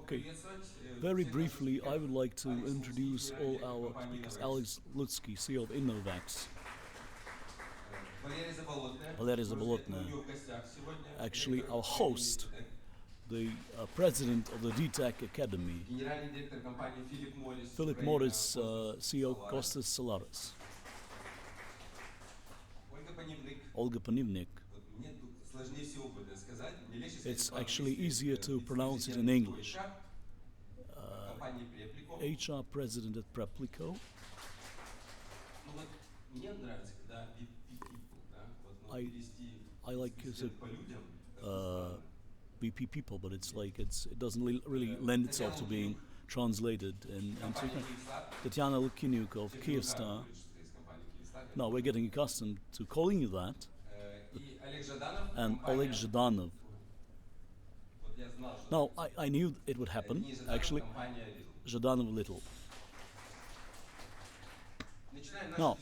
Okay. Very briefly, I would like to introduce all our speakers. Alex Lutzky, CEO of Innovecs. Valeriia Zabolotna, actually our host, the president of the DTEK Academy. Philip Morris, CEO Kostas Salvaras. Olga Panivnyk. It's actually easier to pronounce it in English. HR president at Preplico. I like VP people, but it's like it doesn't really lend itself to being translated into Tatiana Lukinyuk of Kyivstar. No, we're getting accustomed to calling you that. And Alexey Zhadanov. Now, I knew it would happen, actually. Zhadanov little. Now,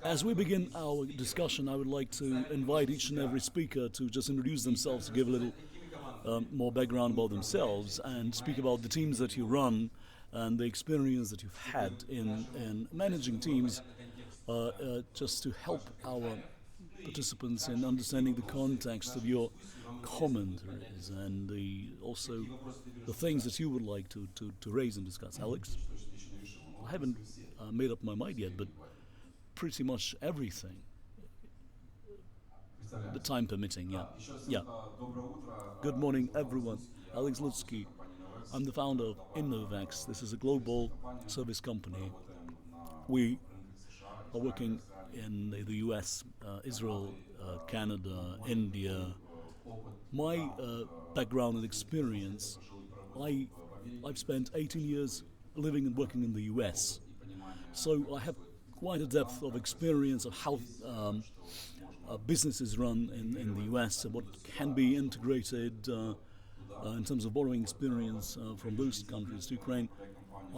as we begin our discussion, I would like to invite each and every speaker to just introduce themselves, to give a little more background about themselves, and speak about the teams that you run and the experience that you've had in managing teams, just to help our participants in understanding the context of your commentaries and also the things that you would like to raise and discuss. Alex? I haven't made up my mind yet, but pretty much everything, the time permitting. Yeah. Good morning, everyone. Alex Lutskiy. I'm the founder of Innovecs. This is a global service company. We are working in the US, Israel, Canada, India. My background and experience, I've spent 18 years living and working in the US. So I have quite a depth of experience of how businesses run in the US and what can be integrated in terms of borrowing experience from those countries to Ukraine.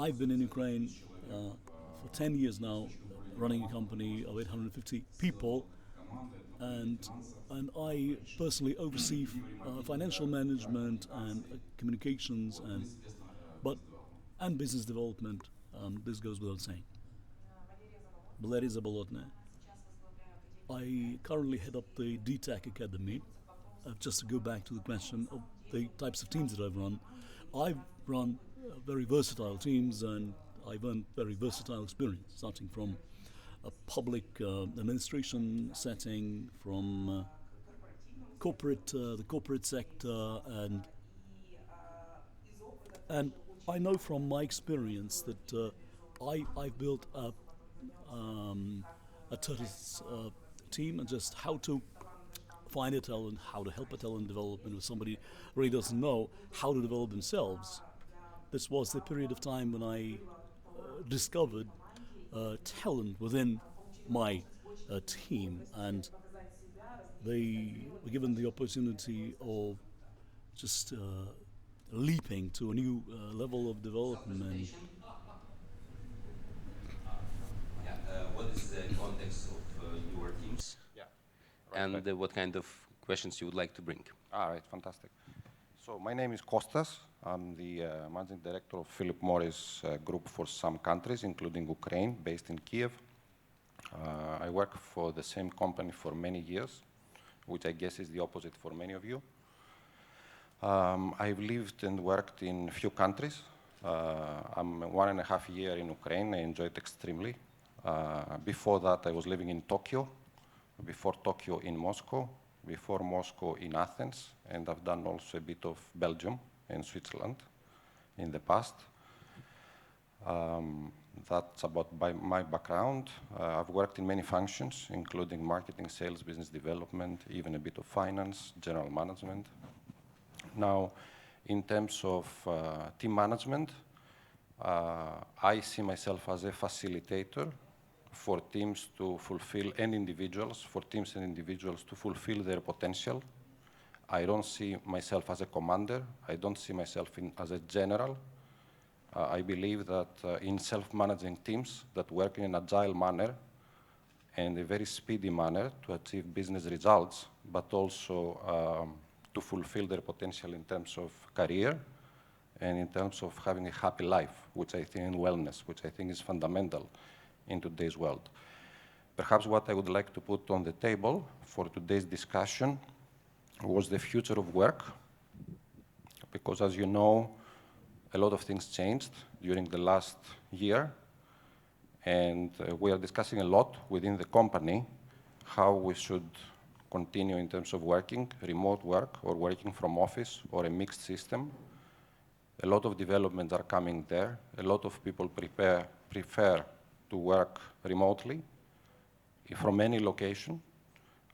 I've been in Ukraine for 10 years now, running a company of 850 people, and I personally oversee financial management and communications and business development. This goes without saying. Valeriia Zabolotna. I currently head up the DTEK Academy. Just to go back to the question of the types of teams that I've run, I've run very versatile teams, and I've earned very versatile experience, starting from a public administration setting, from the corporate sector, and I know from my experience that I've built a turtles team, and just how to find a talent, how to help a talent development if somebody really doesn't know how to develop themselves. This was the period of time when I discovered talent within my team, and they were given the opportunity of just leaping to a new level of development. What is the context of your teams? And what kind of questions you would like to bring? All right, fantastic. So my name is Kostas. I'm the managing director of Philip Morris Group for some countries, including Ukraine, based in Kiev. I work for the same company for many years, which I guess is the opposite for many of you. I've lived and worked in a few countries. I'm 1.5 years in Ukraine. I enjoyed it extremely. Before that, I was living in Tokyo. Before Tokyo, in Moscow. Before Moscow, in Athens. And I've done also a bit of Belgium and Switzerland in the past. That's about my background. I've worked in many functions, including marketing, sales, business development, even a bit of finance, general management. Now, in terms of team management, I see myself as a facilitator for teams to fulfill, and individuals, for teams and individuals to fulfill their potential. I don't see myself as a commander. I don't see myself as a general. I believe that in self-managing teams that work in an agile manner and a very speedy manner to achieve business results, but also to fulfill their potential in terms of career, and in terms of having a happy life, which I think, and wellness, which I think is fundamental in today's world. Perhaps what I would like to put on the table for today's discussion was the future of work, because as you know, a lot of things changed during the last year, and we are discussing a lot within the company how we should continue in terms of working, remote work, or working from office, or a mixed system. A lot of developments are coming there. A lot of people prefer to work remotely from any location.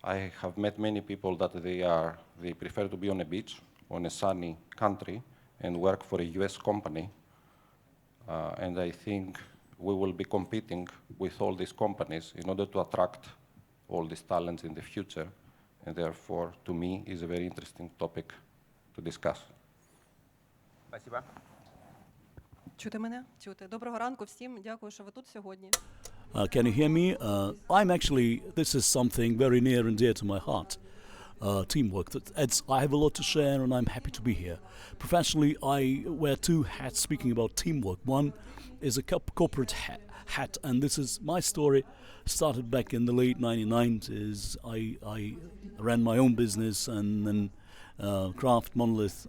I have met many people that they prefer to be on a beach, on a sunny country, and work for a US company. And I think we will be competing with all these companies in order to attract all these talents in the future. And therefore, to me, is a very interesting topic to discuss. Спасибо. Чути мене? Чути. Доброго ранку всім. Дякую, що ви тут сьогодні. Can you hear me? This is something very near and dear to my heart. Teamwork. I have a lot to share and I'm happy to be here. Professionally, I wear two hats speaking about teamwork. One is a corporate hat, and this is my story. Started back in the late 1990s. I ran my own business and then Kraft, Monolith,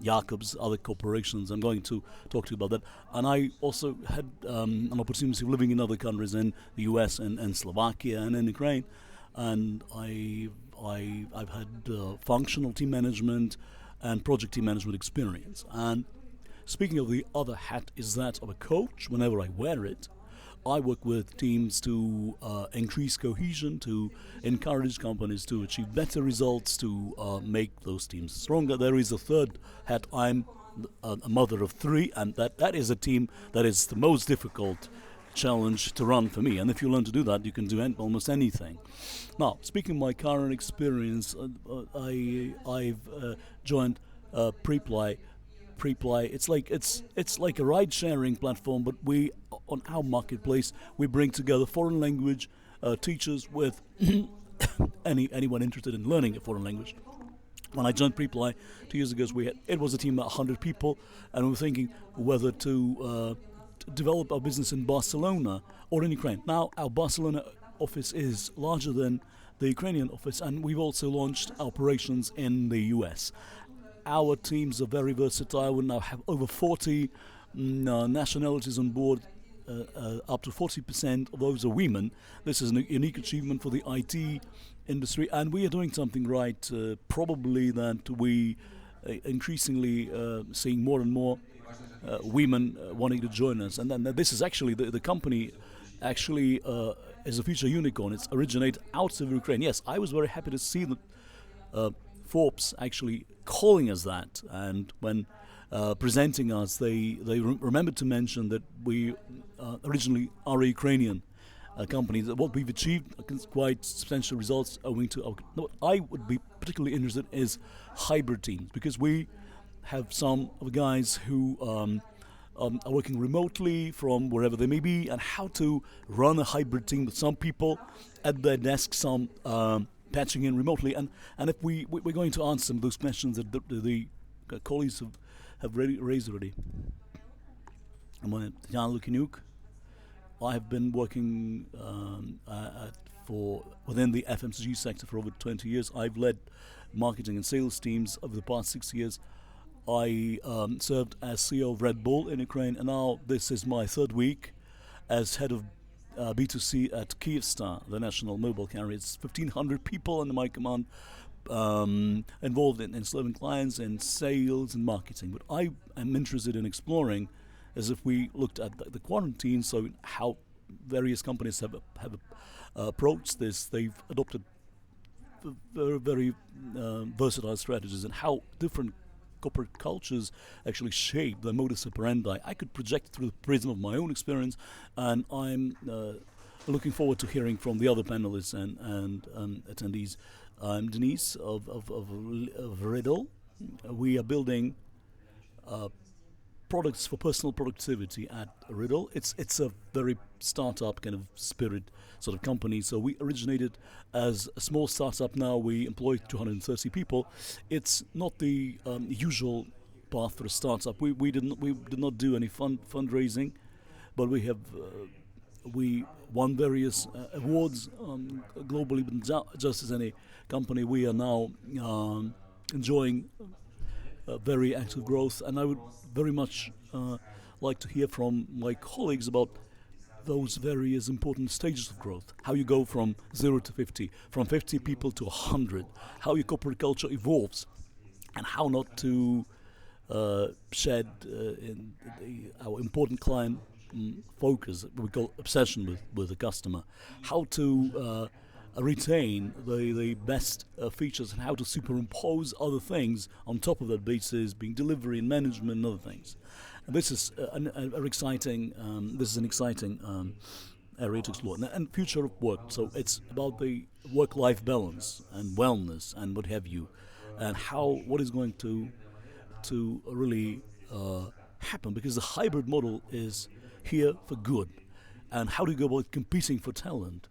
Jacobs, other corporations. I'm going to talk to you about that. And I also had an opportunity of living in other countries, in the US and Slovakia and in Ukraine. And I've had functional team management and project team management experience. And speaking of the other hat is that of a coach. Whenever I wear it, I work with teams to increase cohesion, to encourage companies to achieve better results, to make those teams stronger. There is a third hat. I'm a mother of three, and that is a team that is the most difficult challenge to run for me. And if you learn to do that, you can do almost anything. Now, speaking of my current experience, I've joined Preply. It's like a ride-sharing platform, but on our marketplace we bring together foreign language teachers with anyone interested in learning a foreign language. When I joined Preply 2 years ago, it was a team of 100 people, and we were thinking whether to develop our business in Barcelona or in Ukraine. Now our Barcelona office is larger than the Ukrainian office, and we've also launched operations in the US. Our teams are very versatile. We now have over 40 nationalities on board. Up to 40% of those are women. This is a unique achievement for the IT industry, and we are doing something right. Probably that we increasingly seeing more and more women wanting to join us. And then this is actually the company actually is a future unicorn. It's originated out of Ukraine. Yes, I was very happy to see that Forbes actually calling us that, and when presenting us, they remembered to mention that we originally are a Ukrainian company. That what we've achieved quite substantial results owing to what I would be particularly interested in is hybrid teams, because we have some of the guys who are working remotely from wherever they may be, and how to run a hybrid team with some people at their desk, some patching in remotely, and if we're going to answer some of those questions that the colleagues have raised already. I'm Tatiana Lukinyuk. I have been working within the FMCG sector for over 20 years. I've led marketing and sales teams over the past 6 years. I served as CEO of Readdle in Ukraine, and now this is my third week as head of B2C at Kyivstar, the national mobile carrier. It's 1,500 people under my command, involved in serving clients in sales and marketing. But I am interested in exploring, as if we looked at the quarantine, so how various companies have approached this. They've adopted very versatile strategies, and how different corporate cultures actually shape the modus operandi. I could project through the prism of my own experience, and I'm looking forward to hearing from the other panelists and attendees. I'm Denis of Readdle. We are building products for personal productivity at Readdle. It's a very startup kind of spirit sort of company. So we originated as a small startup. Now we employ 230 people. It's not the usual path for a startup. We did not do any fundraising, but we won various awards globally. But just as any company, we are now enjoying very active growth, and I would very much like to hear from my colleagues about those various important stages of growth. How you go from 0 to 50, from 50 people to 100, how your corporate culture evolves, and how not to shed our important client focus, we call obsession with the customer, how to retain the best features, and how to superimpose other things on top of that basis, being delivery and management and other things. And this is an exciting area to explore. And future of work, so it's about the work-life balance and wellness and what have you, and what is going to really happen, because the hybrid model is here for good. And how do you go about competing for talent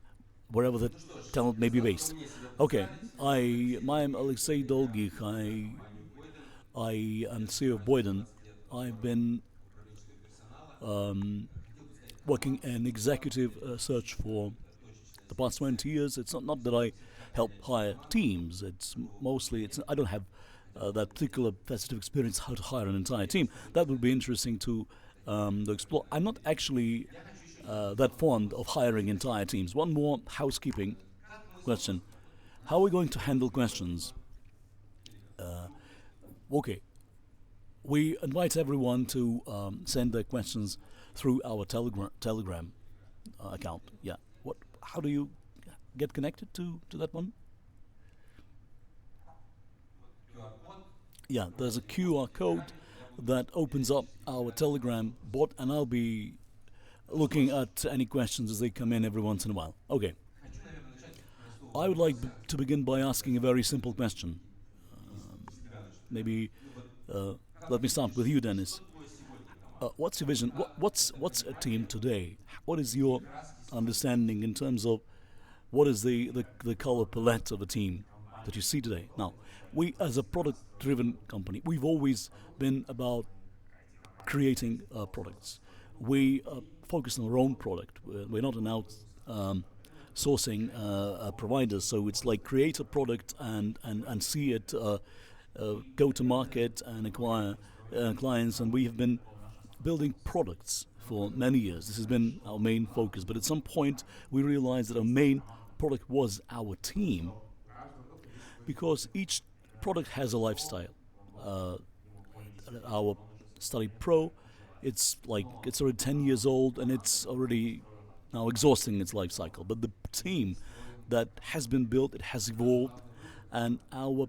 wherever that talent may be based? Okay, I am Alexey Dolgikh. I am CEO of Boyden. I've been working in executive search for the past 20 years. It's not that I help hire teams. It's mostly I don't have that particular facet of experience how to hire an entire team. That would be interesting to explore. I'm not actually that fond of hiring entire teams. One more housekeeping question: how are we going to handle questions? Okay, we invite everyone to send their questions through our Telegram account. Yeah. How do you get connected to that one? Yeah, there's a QR code that opens up our Telegram bot, and I'll be looking at any questions as they come in every once in a while. Okay. I would like to begin by asking a very simple question. Maybe let me start with you, Denis. What's your vision? What's a team today? What is your understanding in terms of what is the color palette of a team that you see today? Now, we as a product-driven company, we've always been about creating products. We focus on our own product. We're not an outsourcing provider, so it's like create a product and see it go to market and acquire clients, and we have been building products for many years. This has been our main focus, but at some point we realized that our main product was our team, because each product has a lifestyle. Our Study Pro, it's already 10 years old and it's already now exhausting its life cycle. But the team that has been built, it has evolved, and our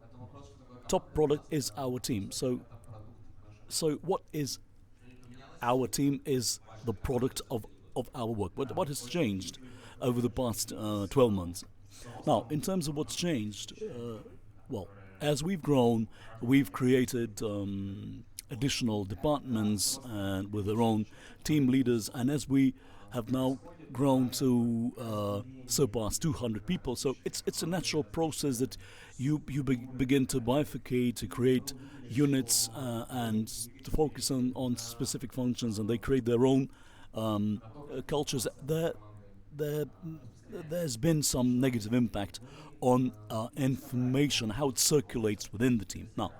top product is our team. So what is our team is the product of our work. What has changed over the past 12 months? Now, in terms of what's changed, as we've grown, we've created additional departments with their own team leaders, and as we have now grown to surpass 200 people, so it's a natural process that you begin to bifurcate, to create units and to focus on specific functions, and they create their own cultures. There's been some negative impact on information, how it circulates within the team. Now,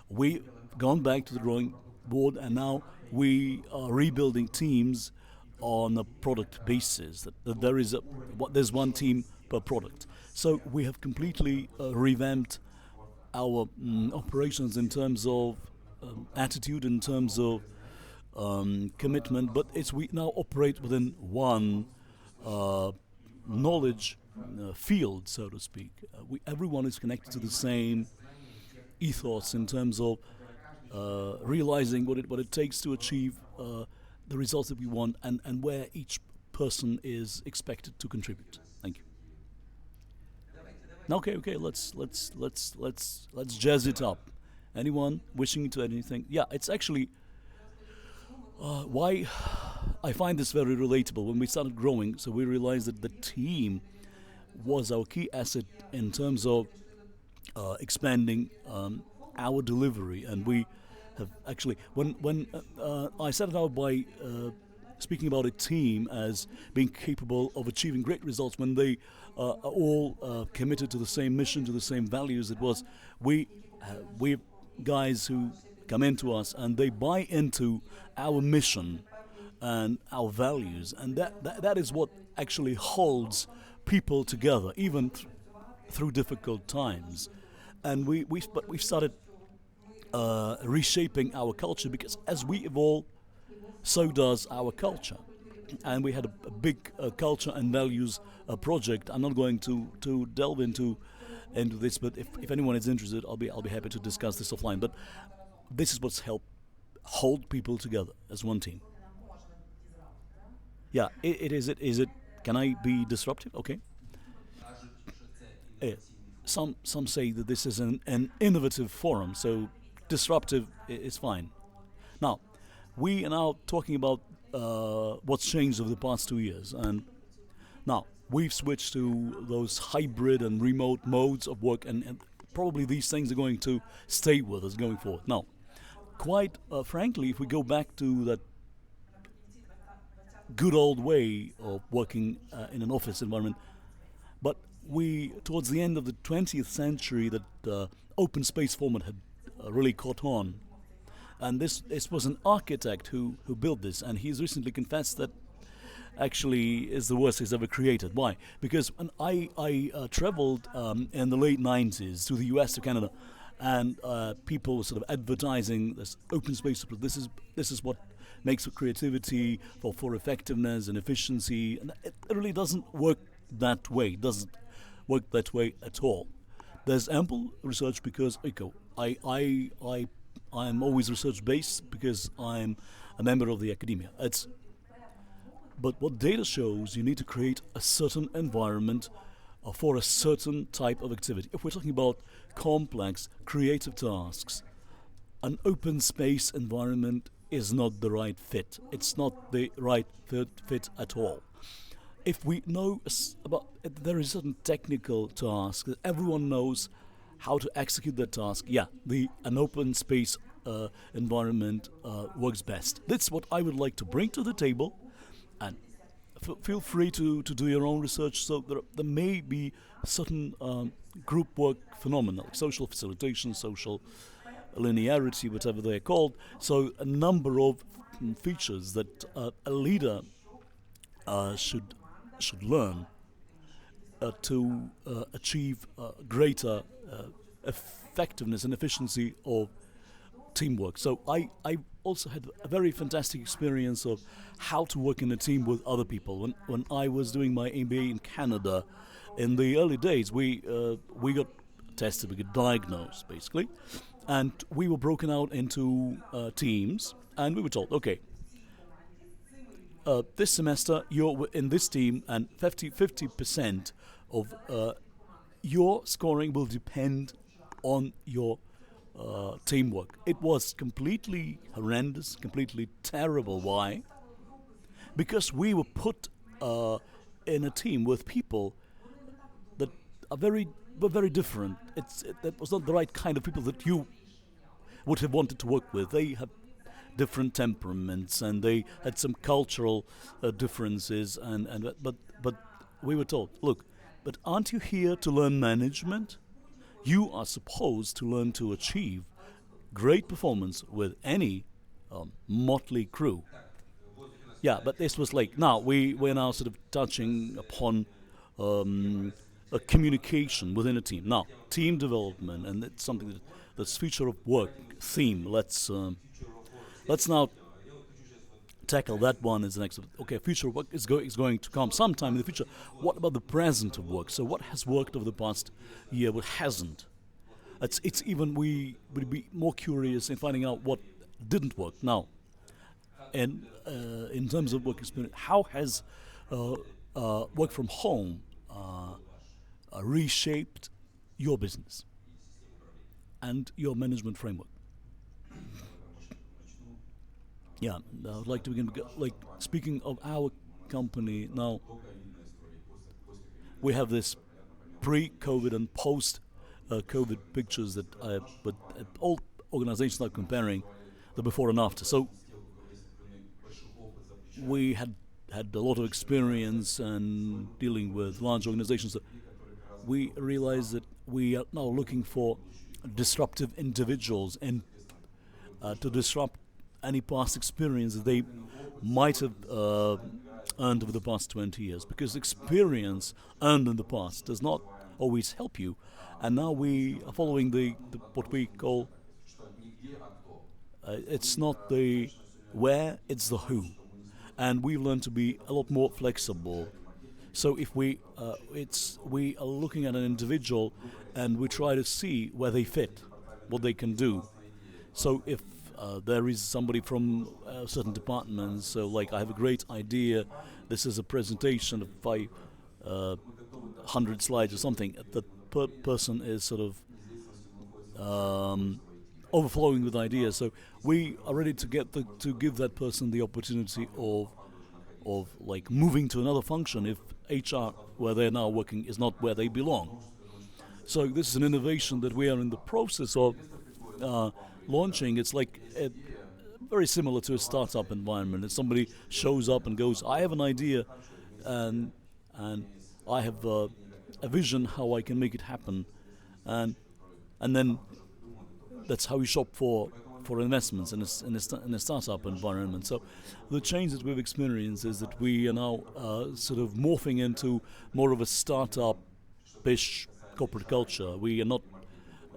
we've gone back to the drawing board, and now we are rebuilding teams on a product basis. That there's one team per product. So we have completely revamped our operations in terms of attitude, in terms of commitment, but we now operate within one knowledge field, so to speak. Everyone is connected to the same ethos in terms of realizing what it takes to achieve the results that we want, and where each person is expected to contribute. Thank you. Okay. Let's jazz it up. Anyone wishing to add anything? Yeah, it's actually why I find this very relatable. When we started growing, so we realized that the team was our key asset in terms of expanding our delivery, and we have actually, when I set it out by speaking about a team as being capable of achieving great results when they are all committed to the same mission, to the same values. It was we guys who come into us and they buy into our mission and our values, and that is what actually holds people together, even through difficult times. And we've started reshaping our culture, because as we evolve, so does our culture. And we had a big culture and values project. I'm not going to delve into this, but if anyone is interested, I'll be happy to discuss this offline. But this is what's helped hold people together as one team. Yeah, is it? Can I be disruptive? Okay. Some say that this is an innovative forum, so disruptive is fine. Now, we are now talking about what's changed over the past 2 years, and now we've switched to those hybrid and remote modes of work, and probably these things are going to stay with us going forward. Now, quite frankly, if we go back to that good old way of working in an office environment, but towards the end of the 20th century, that open space format had really caught on. And this was an architect who built this, and he's recently confessed that actually is the worst he's ever created. Why? Because when I traveled in the late 90s to the US, to Canada, and people were sort of advertising this open space. This is what makes for creativity, for effectiveness and efficiency, and it really doesn't work that way. It doesn't work that way at all. There's ample research, because I'm always research based because I'm a member of the academia. But what data shows, you need to create a certain environment for a certain type of activity. If we're talking about complex, creative tasks, an open space environment is not the right fit. It's not the right fit at all. If we know there is a certain technical task that everyone knows how to execute that task, an open space environment works best. That's what I would like to bring to the table, and feel free to do your own research. So there may be certain group work phenomena, like social facilitation, social linearity, whatever they're called. So a number of features that a leader should learn to achieve greater effectiveness and efficiency of teamwork. So I also had a very fantastic experience of how to work in a team with other people. When I was doing my MBA in Canada, in the early days, we got tested, we got diagnosed basically, and we were broken out into teams, and we were told, okay, this semester you're in this team, and 50% of your scoring will depend on your teamwork. It was completely horrendous, completely terrible. Why? Because we were put in a team with people that were very different. That was not the right kind of people that you would have wanted to work with. They have different temperaments, and they had some cultural differences. But we were told, look, but aren't you here to learn management? You are supposed to learn to achieve great performance with any motley crew. Yeah, but this was like, now we're now sort of touching upon a communication within a team. Now, team development, and it's something that's future of work theme. Let's now tackle that one as the next. Okay, future of work is going to come sometime in the future. What about the present of work? So what has worked over the past year, what hasn't? It's even, we would be more curious in finding out what didn't work. Now, and in terms of work experience, how has work from home reshaped your business and your management framework? Yeah, I would like to begin. Like, speaking of our company now, we have this pre-COVID and post-COVID pictures that but all organizations are comparing. the before and after. So we had a lot of experience in dealing with large organizations. We realized that we are now looking for disruptive individuals and to disrupt any past experience that they might have earned over the past 20 years, because experience earned in the past does not always help you. And now we are following the what we call it's not the where, it's the who, and we learn to be a lot more flexible. So if we are looking at an individual and we try to see where they fit, what they can do. So if there is somebody from a certain department, so like I have a great idea, this is a presentation of 500 slides or something, the person is sort of overflowing with ideas. So we are ready to give that person the opportunity of like moving to another function if HR, where they're now working, is not where they belong. So this is an innovation that we are in the process of launching. It's like very similar to a startup environment. If somebody shows up and goes, I have an idea and I have a vision how I can make it happen, and then that's how you shop for investments in a startup environment. So the change that we've experienced is that we are now sort of morphing into more of a startup-ish corporate culture. We are not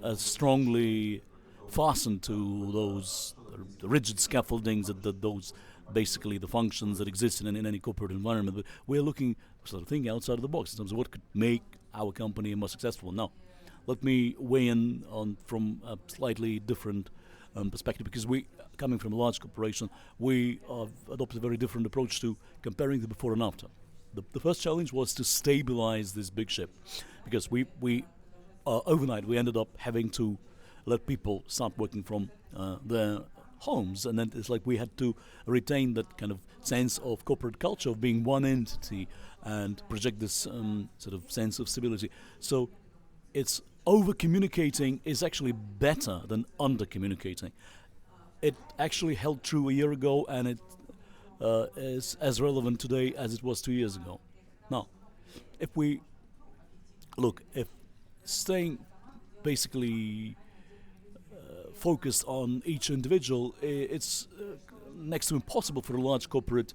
as strongly fastened to those rigid scaffoldings that those basically the functions that exist in any corporate environment. But we're looking sort of thinking outside of the box in terms of what could make our company more successful. Now, let me weigh in on from a slightly different perspective, because we, coming from a large corporation, we have adopted a very different approach to comparing the before and after. The first challenge was to stabilize this big ship, because we overnight we ended up having to let people start working from their homes, and then it's like we had to retain that kind of sense of corporate culture of being one entity and project this sort of sense of stability. So it's over-communicating is actually better than under-communicating. It actually held true a year ago, and it is as relevant today as it was 2 years ago. Now, if staying basically focused on each individual, it's next to impossible for a large corporate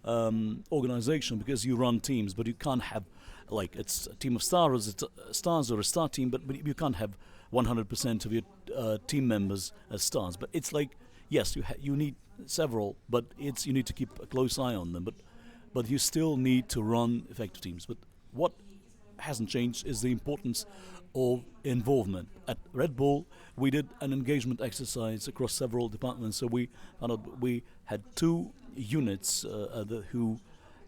organization, because you run teams, but you can't have, like, it's a team of stars or a star team, but you can't have 100% of your team members as stars. But it's like, yes, you need several, but you need to keep a close eye on them. But you still need to run effective teams. But what hasn't changed is the importance of involvement. At Red Bull, we did an engagement exercise across several departments. So we found out we had 2 units who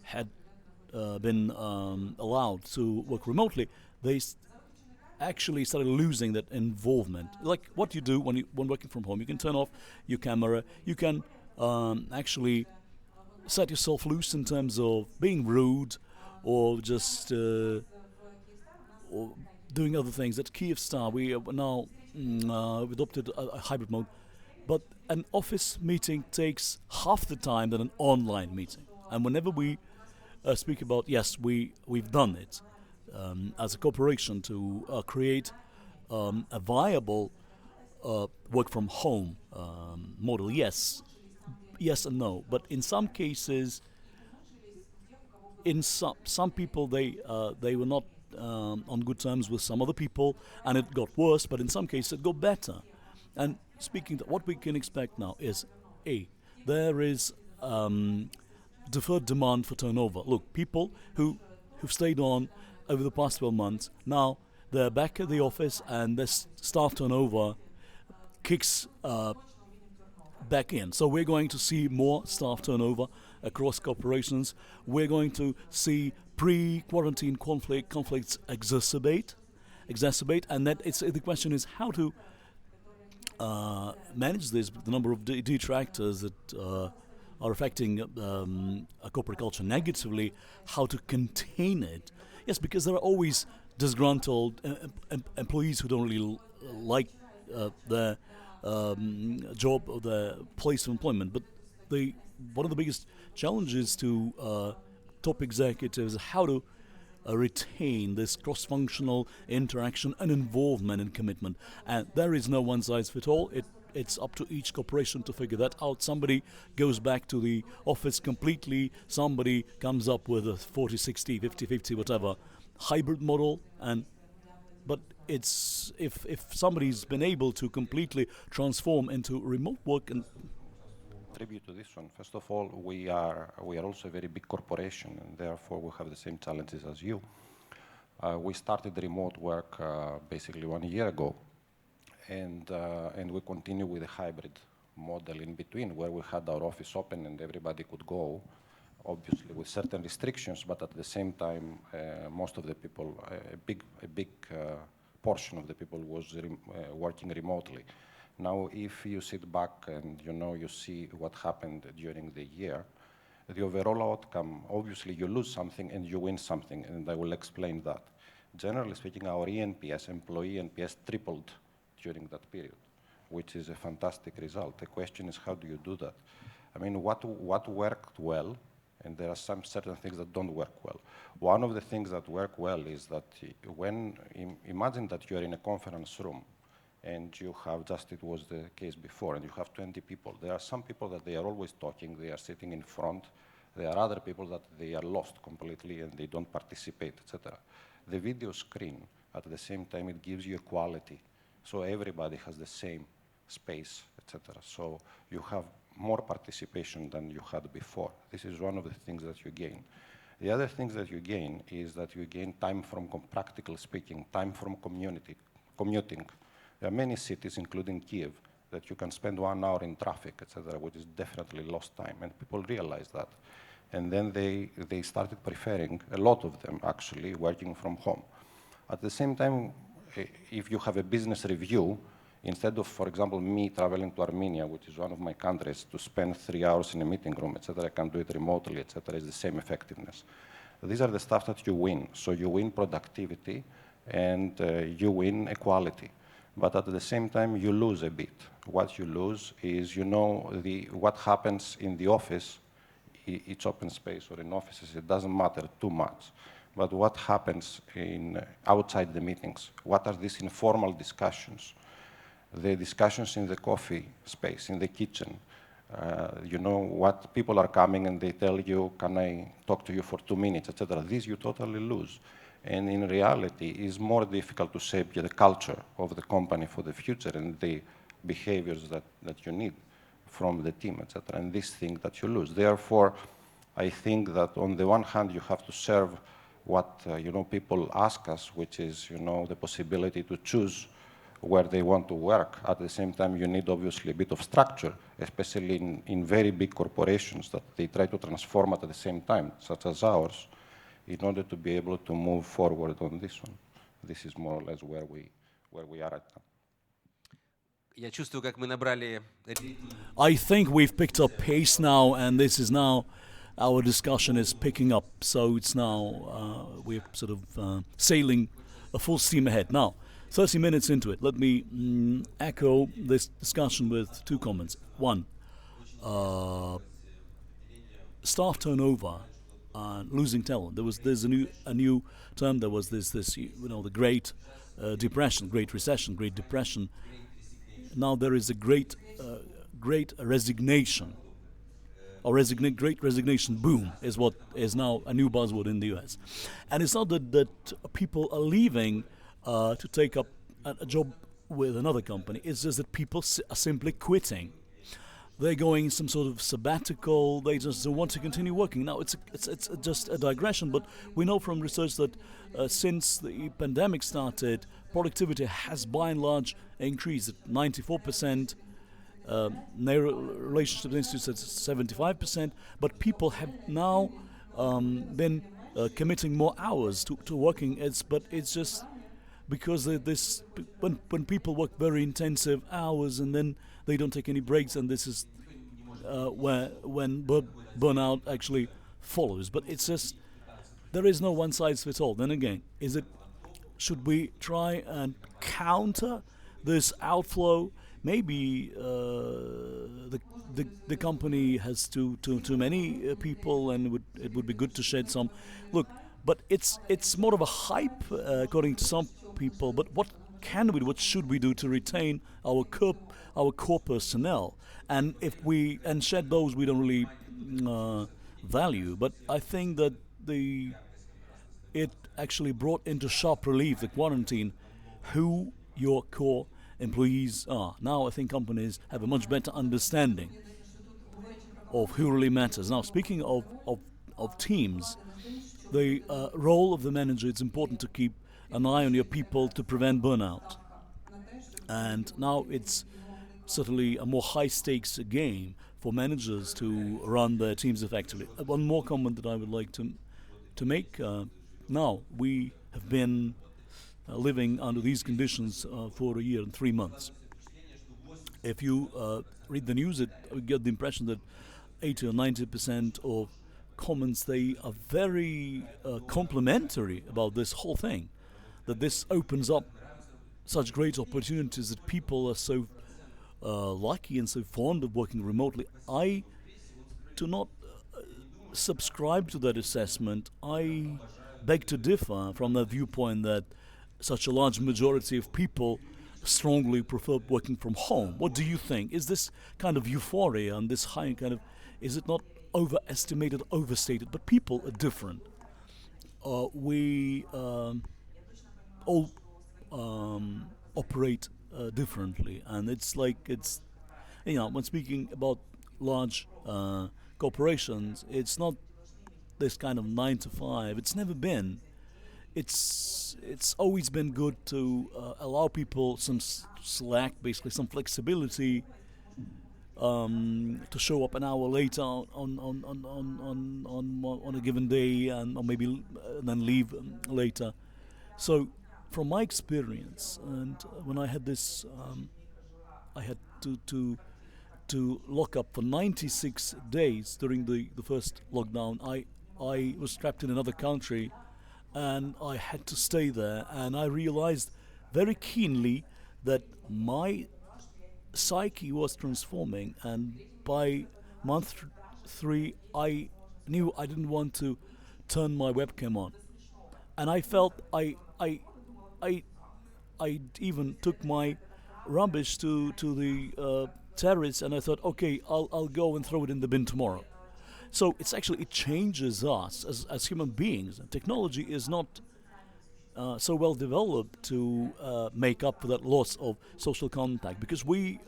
had been allowed to work remotely. They actually started losing that involvement. Like what you do when working from home, you can turn off your camera, you can actually set yourself loose in terms of being rude or just or doing other things. At Kyivstar, we are now adopted a hybrid mode, but an office meeting takes half the time than an online meeting. And whenever we speak about, yes, we've done it as a corporation to create a viable work from home model. Yes and no. But in some cases, in some people they were not on good terms with some other people, and it got worse. But in some cases, it got better. And speaking to what we can expect now is there is deferred demand for turnover. Look, people who've stayed on over the past 12 months, now they're back at the office, and this staff turnover kicks back in. So we're going to see more staff turnover across corporations. We're going to see pre-quarantine conflicts exacerbate, and that the question is how to manage this. The number of detractors that are affecting a corporate culture negatively, how to contain it. Yes, because there are always disgruntled employees who don't really like their job or their place of employment. But one of the biggest challenges to top executives is how to retain this cross-functional interaction and involvement and commitment. And there is no one-size-fits-all. It's up to each corporation to figure that out. Somebody goes back to the office completely. Somebody comes up with a 40-60, 50-50, whatever hybrid model. But it's if somebody's been able to completely transform into remote work and Tribute to this one. First of all, we are also a very big corporation, and therefore we have the same challenges as you. We started remote work basically 1 year ago, and we continue with a hybrid model in between, where we had our office open and everybody could go, obviously with certain restrictions, but at the same time, most of the people, a big portion of the people was working remotely. Now, if you sit back and you see what happened during the year, the overall outcome, obviously you lose something and you win something, and I will explain that. Generally speaking, our ENPS, employee NPS, tripled during that period, which is a fantastic result. The question is, how do you do that? I mean, what worked well, and there are some certain things that don't work well. One of the things that work well is that imagine that you are in a conference room, and you have, just it was the case before, and you have 20 people. There are some people that they are always talking, they are sitting in front. There are other people that they are lost completely and they don't participate, etc. The video screen, at the same time, it gives you equality. So everybody has the same space, etc. So you have more participation than you had before. This is one of the things that you gain. The other things that you gain is that you gain time from, practical speaking, time from commuting. There are many cities, including Kyiv, that you can spend 1 hour in traffic, etc., which is definitely lost time, and people realize that. And then they started preferring, a lot of them actually, working from home. At the same time, if you have a business review, instead of, for example, me traveling to Armenia, which is one of my countries, to spend 3 hours in a meeting room, etc., I can do it remotely, etc., it's the same effectiveness. These are the stuff that you win. So you win productivity and you win equality. But at the same time, you lose a bit. What you lose is, what happens in the office, each open space or in offices, it doesn't matter too much. But what happens outside the meetings? What are these informal discussions? The discussions in the coffee space, in the kitchen. What people are coming and they tell you, can I talk to you for 2 minutes, etc. These you totally lose. And in reality, it's more difficult to shape the culture of the company for the future and the behaviors that you need from the team, etc. And this thing that you lose. Therefore, I think that on the one hand, you have to serve what people ask us, which is the possibility to choose where they want to work. At the same time, you need obviously a bit of structure, especially in very big corporations that they try to transform at the same time, such as ours, in order to be able to move forward on this one. This is more or less where we are at now. Я чувствую, как мы набрали. I think we've picked up pace now, and this is now, our discussion is picking up. So it's now, we're sort of sailing a full steam ahead. Now, 30 minutes into it, let me echo this discussion with 2 comments. One, staff turnover, losing talent. There's a new term. There was this the Great Depression, Great Recession, Great Depression. Now there is a great resignation, or great resignation boom is what is now a new buzzword in the US. And it's not that people are leaving to take up a job with another company. It's just that people are simply quitting. They're going some sort of sabbatical. They just don't want to continue working. Now it's just a digression, but we know from research that since the pandemic started, productivity has by and large increased at 94%. Relationship institutes at 75%. But people have now been committing more hours to working. It's just because when people work very intensive hours and then they don't take any breaks, and this is when burnout actually follows. But it's just, there is no one size fits all. Then again, should we try and counter this outflow maybe the company has too many people, and it would be good to shed some. Look, but it's more of a hype, according to some people. But what can we do? What should we do to retain our core personnel? And if we shed those we don't really value. But I think that it actually brought into sharp relief, the quarantine, who your core employees are. Now I think companies have a much better understanding of who really matters. Now, speaking of teams, the role of the manager, it's important to keep an eye on your people to prevent burnout. And now it's certainly a more high-stakes game for managers to run their teams effectively. One more comment that I would like to make. Now, we have been living under these conditions for a year and 3 months. If you read the news, you get the impression that 80 or 90% of comments, they are very complimentary about this whole thing, that this opens up such great opportunities, that people are so lucky and so fond of working remotely. I do not subscribe to that assessment. I beg to differ from that viewpoint that such a large majority of people strongly prefer working from home. What do you think? Is this kind of euphoria and this high kind of, is it not overestimated, overstated? But people are different. We all operate differently, and it's like, it's, when speaking about large corporations, it's not this kind of 9 to 5. It's never been. It's always been good to allow people some slack, basically some flexibility, to show up an hour later on a given day, or maybe then leave later. So, from my experience, and when I had this, I had to lock up for 96 days during the first lockdown. I was trapped in another country, and I had to stay there, and I realized very keenly that my psyche was transforming, and by month 3 I knew I didn't want to turn my webcam on, and I felt I even took my rubbish to the terrace, and I thought, okay, I'll go and throw it in the bin tomorrow. So it changes us as human beings. Technology is not so well developed to make up for that loss of social contact, because we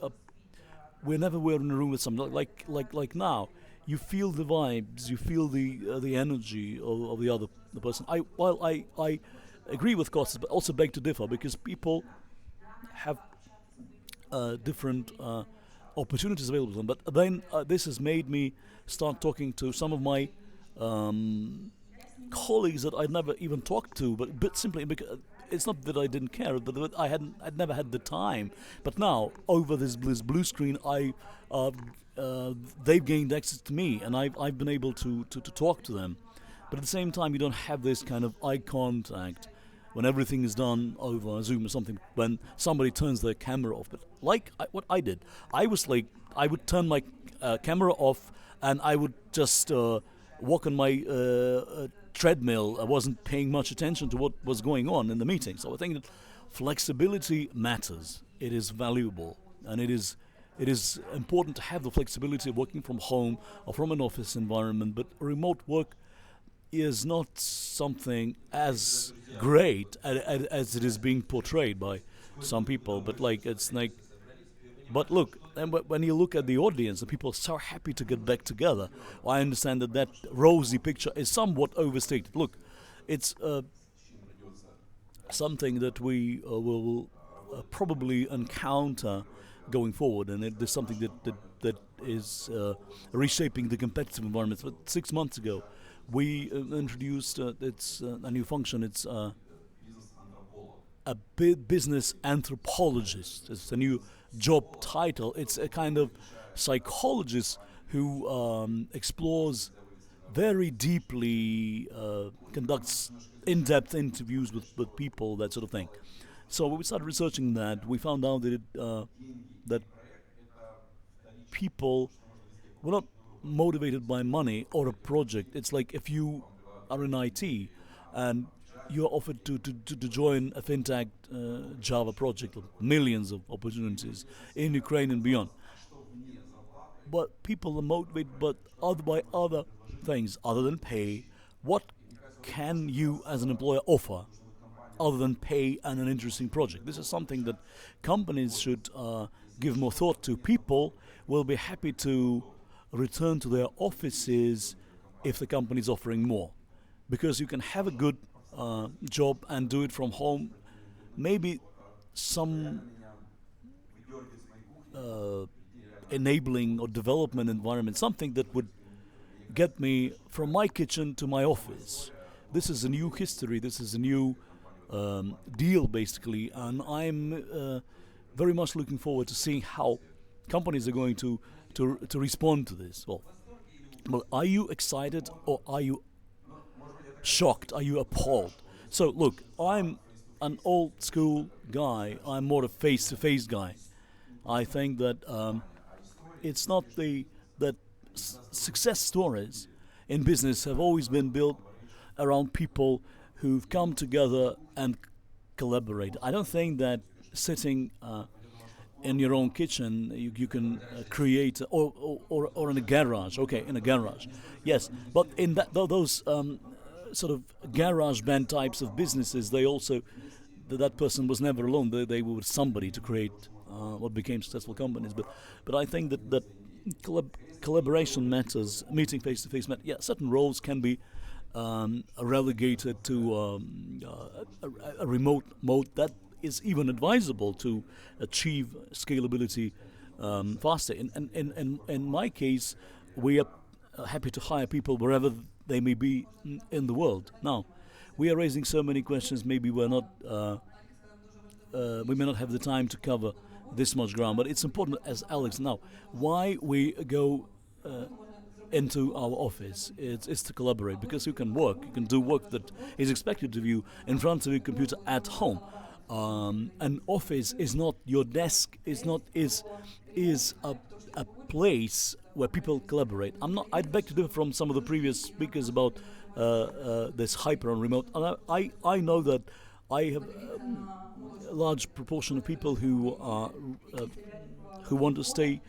never were in a room with someone like now. You feel the vibes, you feel the energy of the person. While I agree with Kostas, but also beg to differ, because people have different opportunities available to them. But then this has made me start talking to some of my colleagues that I'd never even talked to, but simply because it's not that I didn't care, but that I'd never had the time. But now, over this blue screen, they've gained access to me, and I've been able to talk to them. But at the same time, you don't have this kind of eye contact when everything is done over Zoom or something, when somebody turns their camera off. But what I did, I would turn my camera off, and I would just walk on my treadmill. I wasn't paying much attention to what was going on in the meeting. So I think that flexibility matters. It is valuable, and it is important to have the flexibility of working from home or from an office environment. But remote work is not something as great as it is being portrayed by some people. But but look, and when you look at the audience, the people are so happy to get back together. Well, I understand that rosy picture is somewhat overstated. Look, it's something that we will probably encounter going forward, and it is something that is reshaping the competitive environment. But 6 months ago, we introduced a new function. It's a business anthropologist. It's a new job title. It's a kind of psychologist who explores very deeply, conducts in-depth interviews with people, that sort of thing. So when we started researching that, we found out that people, we're not motivated by money or a project. It's like if you are in IT and you're offered to join a fintech Java project, millions of opportunities in Ukraine and beyond. But people are motivated by other things other than pay. What can you as an employer offer other than pay and an interesting project? This is something that companies should give more thought to. People will be happy to return to their offices if the company is offering more, because you can have a good job and do it from home. Maybe some enabling or development environment, something that would get me from my kitchen to my office. This is a new history, this is a new deal basically, and I'm very much looking forward to seeing how companies are going to respond to this. Well, are you excited or are you shocked? Are you appalled? So look, I'm an old school guy. I'm more a face-to-face guy. I think that it's not that success stories in business have always been built around people who've come together and collaborate. I don't think that sitting in your own kitchen you can create, or in a garage. Okay, in a garage, yes, but in those sort of garage band types of businesses, they also that person was never alone. They were with somebody to create what became successful companies. But I think that collaboration matters. Meeting face to face matters. Yeah, certain roles can be relegated to a remote mode. That is even advisable to achieve scalability faster. In my case, we are happy to hire people wherever they may be in the world. Now, we are raising so many questions. Maybe we may not have the time to cover this much ground, but it's important, as Alex now, why we go into our office. It's to collaborate, because you can do work that is expected of you in front of your computer at home. An office is not your desk. Is a place where people collaborate. I'd beg to differ from some of the previous speakers about this hyper and remote. And I know that I have a large proportion of people who want to stay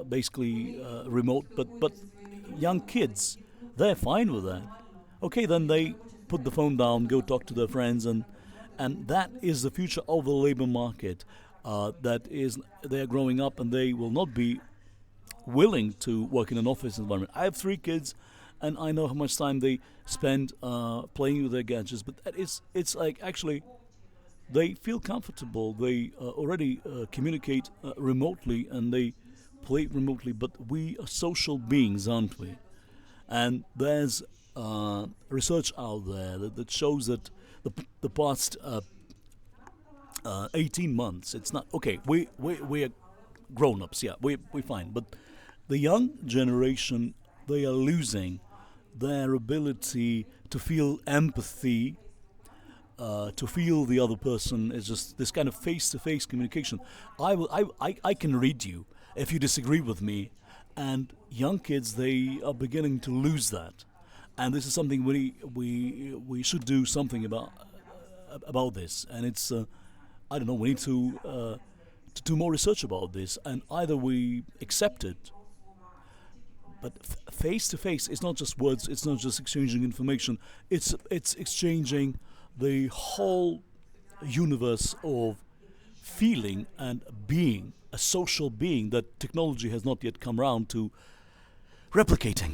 basically remote, but young kids, they're fine with that. Okay, then they put the phone down, go talk to their friends, and that is the future of the labor market. They are growing up, and they will not be willing to work in an office environment. I have 3 kids, and I know how much time they spend playing with their gadgets. But it's like, actually, they feel comfortable. They already communicate remotely, and they play remotely. But we are social beings, aren't we? And there's research out there that shows that the past 18 months, it's not okay. We are grown-ups, yeah, we're fine. But the young generation, they are losing their ability to feel empathy, to feel the other person. Is just this kind of face-to-face communication. I can read you if you disagree with me, and young kids, they are beginning to lose that, and this is something we should do something about this. And it's I don't know. We need to do more research about this, and either we accept it. But face to face, it's not just words. It's not just exchanging information. It's exchanging the whole universe of feeling and being, a social being that technology has not yet come around to replicating.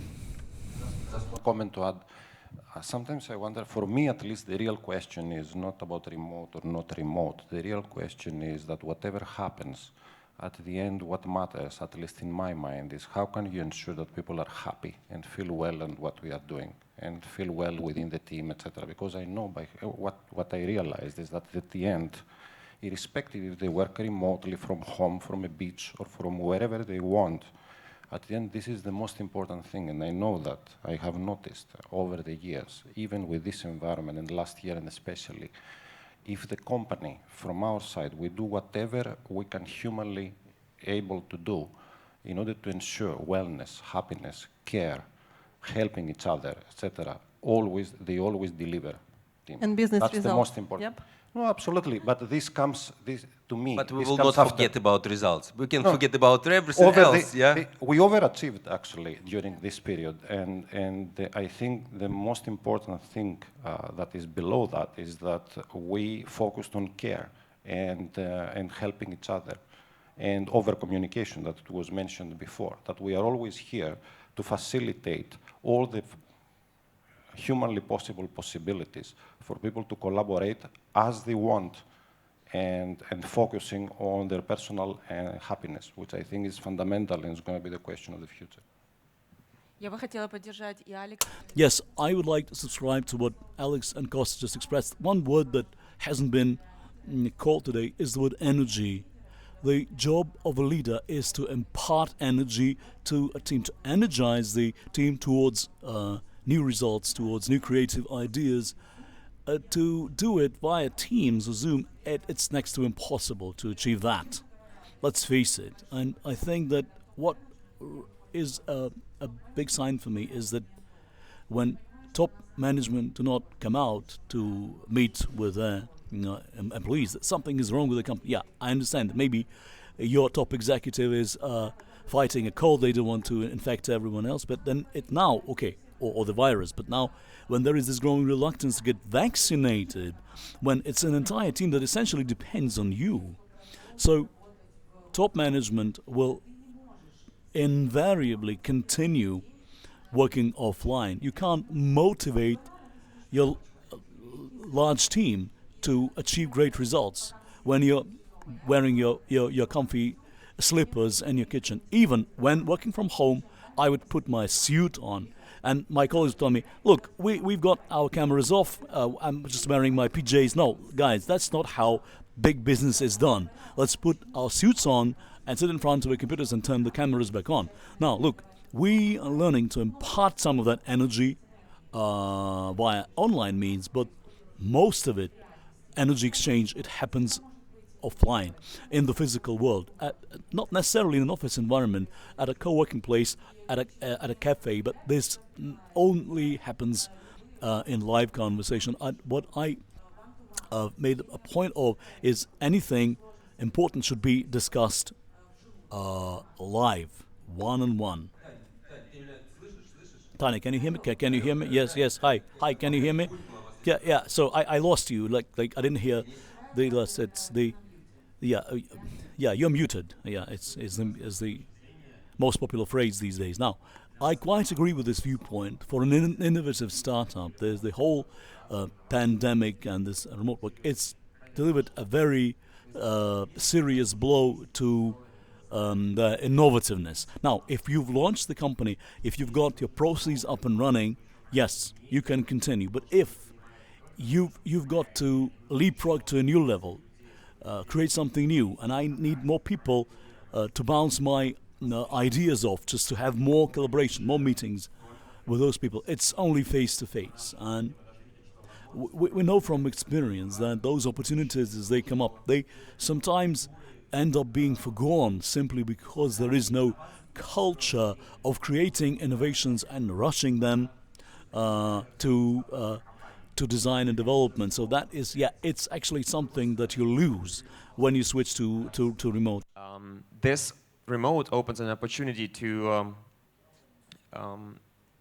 Just a comment to add. Sometimes I wonder, for me at least, the real question is not about remote or not remote. The real question is that whatever happens, at the end, what matters, at least in my mind, is how can you ensure that people are happy and feel well in what we are doing and feel well within the team, etc. Because I know by what I realized is that at the end, irrespective if they work remotely from home, from a beach, or from wherever they want, at the end, this is the most important thing, and I know that I have noticed over the years, even with this environment, and last year and especially, if the company, from our side, we do whatever we can humanly able to do in order to ensure wellness, happiness, care, helping each other, etc., they always deliver. And business That's results. the most important. Yep. No, absolutely. But to me, But we this will comes not after. forget about results. We can No. forget about everything else, yeah? We overachieved actually during this period, and I think the most important thing that is below that is that we focused on care and helping each other, and over communication that was mentioned before. That we are always here to facilitate all the humanly possible possibilities for people to collaborate as they want, and focusing on their personal happiness, which I think is fundamental and is going to be the question of the future. Я бы хотела поддержать и Алекс. Yes, I would like to subscribe to what Alex and Kostas just expressed. One word that hasn't been called today is the word energy. The job of a leader is to impart energy to a team, to energize the team towards new results, towards new creative ideas. To do it via Teams or Zoom, it's next to impossible to achieve that. Let's face it. And I think that what is a big sign for me is that when top management do not come out to meet with their employees, that something is wrong with the company. Yeah, I understand that maybe your top executive is fighting a cold, they don't want to infect everyone else, but then or the virus, but now when there is this growing reluctance to get vaccinated, when it's an entire team that essentially depends on you, so top management will invariably continue working offline. You can't motivate your large team to achieve great results when you're wearing your comfy slippers in your kitchen. Even when working from home, I would put my suit on. And my colleagues told me, look, we've got our cameras off, I'm just wearing my PJs. No, guys, that's not how big business is done. Let's put our suits on and sit in front of the computers and turn the cameras back on. Now, look, we are learning to impart some of that energy via online means, but most of it, energy exchange, it happens offline, in the physical world, not necessarily in an office environment, at a co-working place, at a cafe, but this only happens in live conversation. What I made a point of is anything important should be discussed live, one-on-one. Tanya, can you hear me? Can you hear me? Yes. Hi, can you hear me? Yeah. So I lost you. Like I didn't hear the last. It's the you're muted. Yeah, it's the most popular phrase these days. Now, I quite agree with this viewpoint. For an innovative startup, there's the whole pandemic and this remote work. It's delivered a very serious blow to the innovativeness. Now, if you've launched the company, if you've got your processes up and running, yes, you can continue. But if you've got to leapfrog to a new level, create something new, and I need more people to bounce my ideas off, just to have more collaboration, more meetings with those people. It's only face to face, and we know from experience that those opportunities, as they come up, they sometimes end up being forgone simply because there is no culture of creating innovations and rushing them to design and development. So that is, it's actually something that you lose when you switch to remote. This remote opens an opportunity to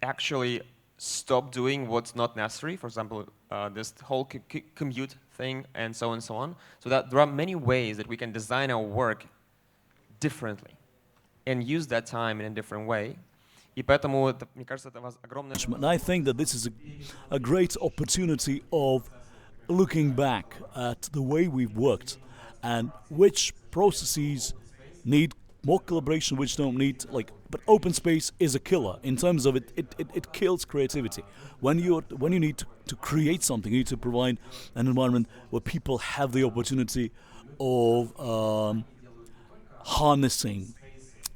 actually stop doing what's not necessary. For example, this whole commute thing and so on. So that there are many ways that we can design our work differently and use that time in a different way. И поэтому, мне кажется, это огромное... And I think that this is a great opportunity of looking back at the way we've worked and which processes need more collaboration, which don't need, but open space is a killer in terms of it kills creativity. When you need to create something, you need to provide an environment where people have the opportunity of harnessing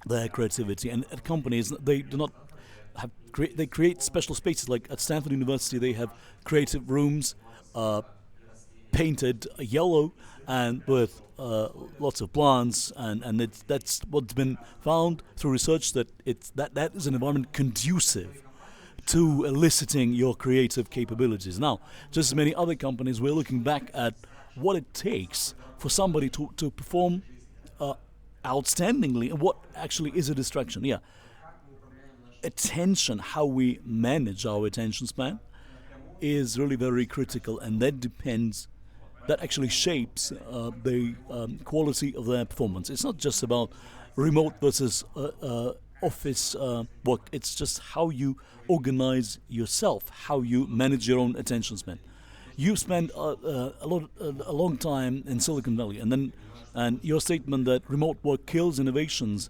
their creativity. And at companies, they do not have they create special spaces. Like at Stanford University, they have creative rooms painted yellow and with lots of plants, and that's what's been found through research, that that is an environment conducive to eliciting your creative capabilities. Now, just as many other companies, we're looking back at what it takes for somebody to perform outstandingly, and what actually is a distraction. Yeah, attention, how we manage our attention span, is really very critical, and that actually shapes the quality of their performance. It's not just about remote versus office work. It's just how you organize yourself, how you manage your own attention span. You spend a long time in Silicon Valley, and your statement that remote work kills innovations,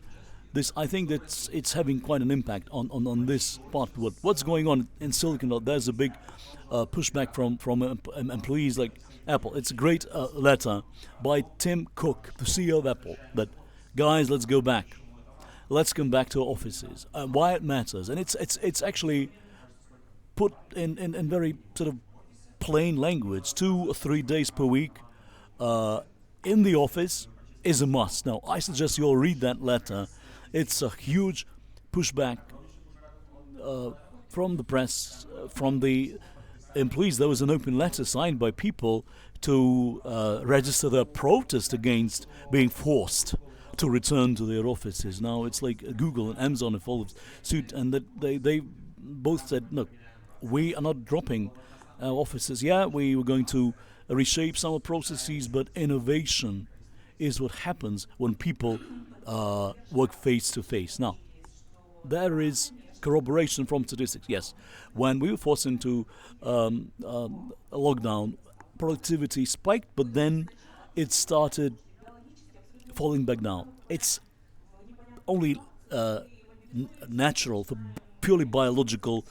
I think that it's having quite an impact on this part. What's going on in Silicon Valley? There's a big pushback from employees like Apple. It's a great letter by Tim Cook, the CEO of Apple, that guys, let's go back. Let's come back to our offices. Why it matters, and it's actually put in very sort of plain language. 2 or 3 days per week in the office is a must. Now, I suggest you all read that letter. It's a huge pushback from the press, from the employees. There was an open letter signed by people to register their protest against being forced to return to their offices. Now it's like Google and Amazon have followed suit, and that they both said, look, we are not dropping our offices. Yeah, we were going to reshape some of the processes, but innovation is what happens when people work face to face. Now, there is corroboration from statistics. Yes, when we were forced into a lockdown, productivity spiked, but then it started falling back down. It's only natural for purely biological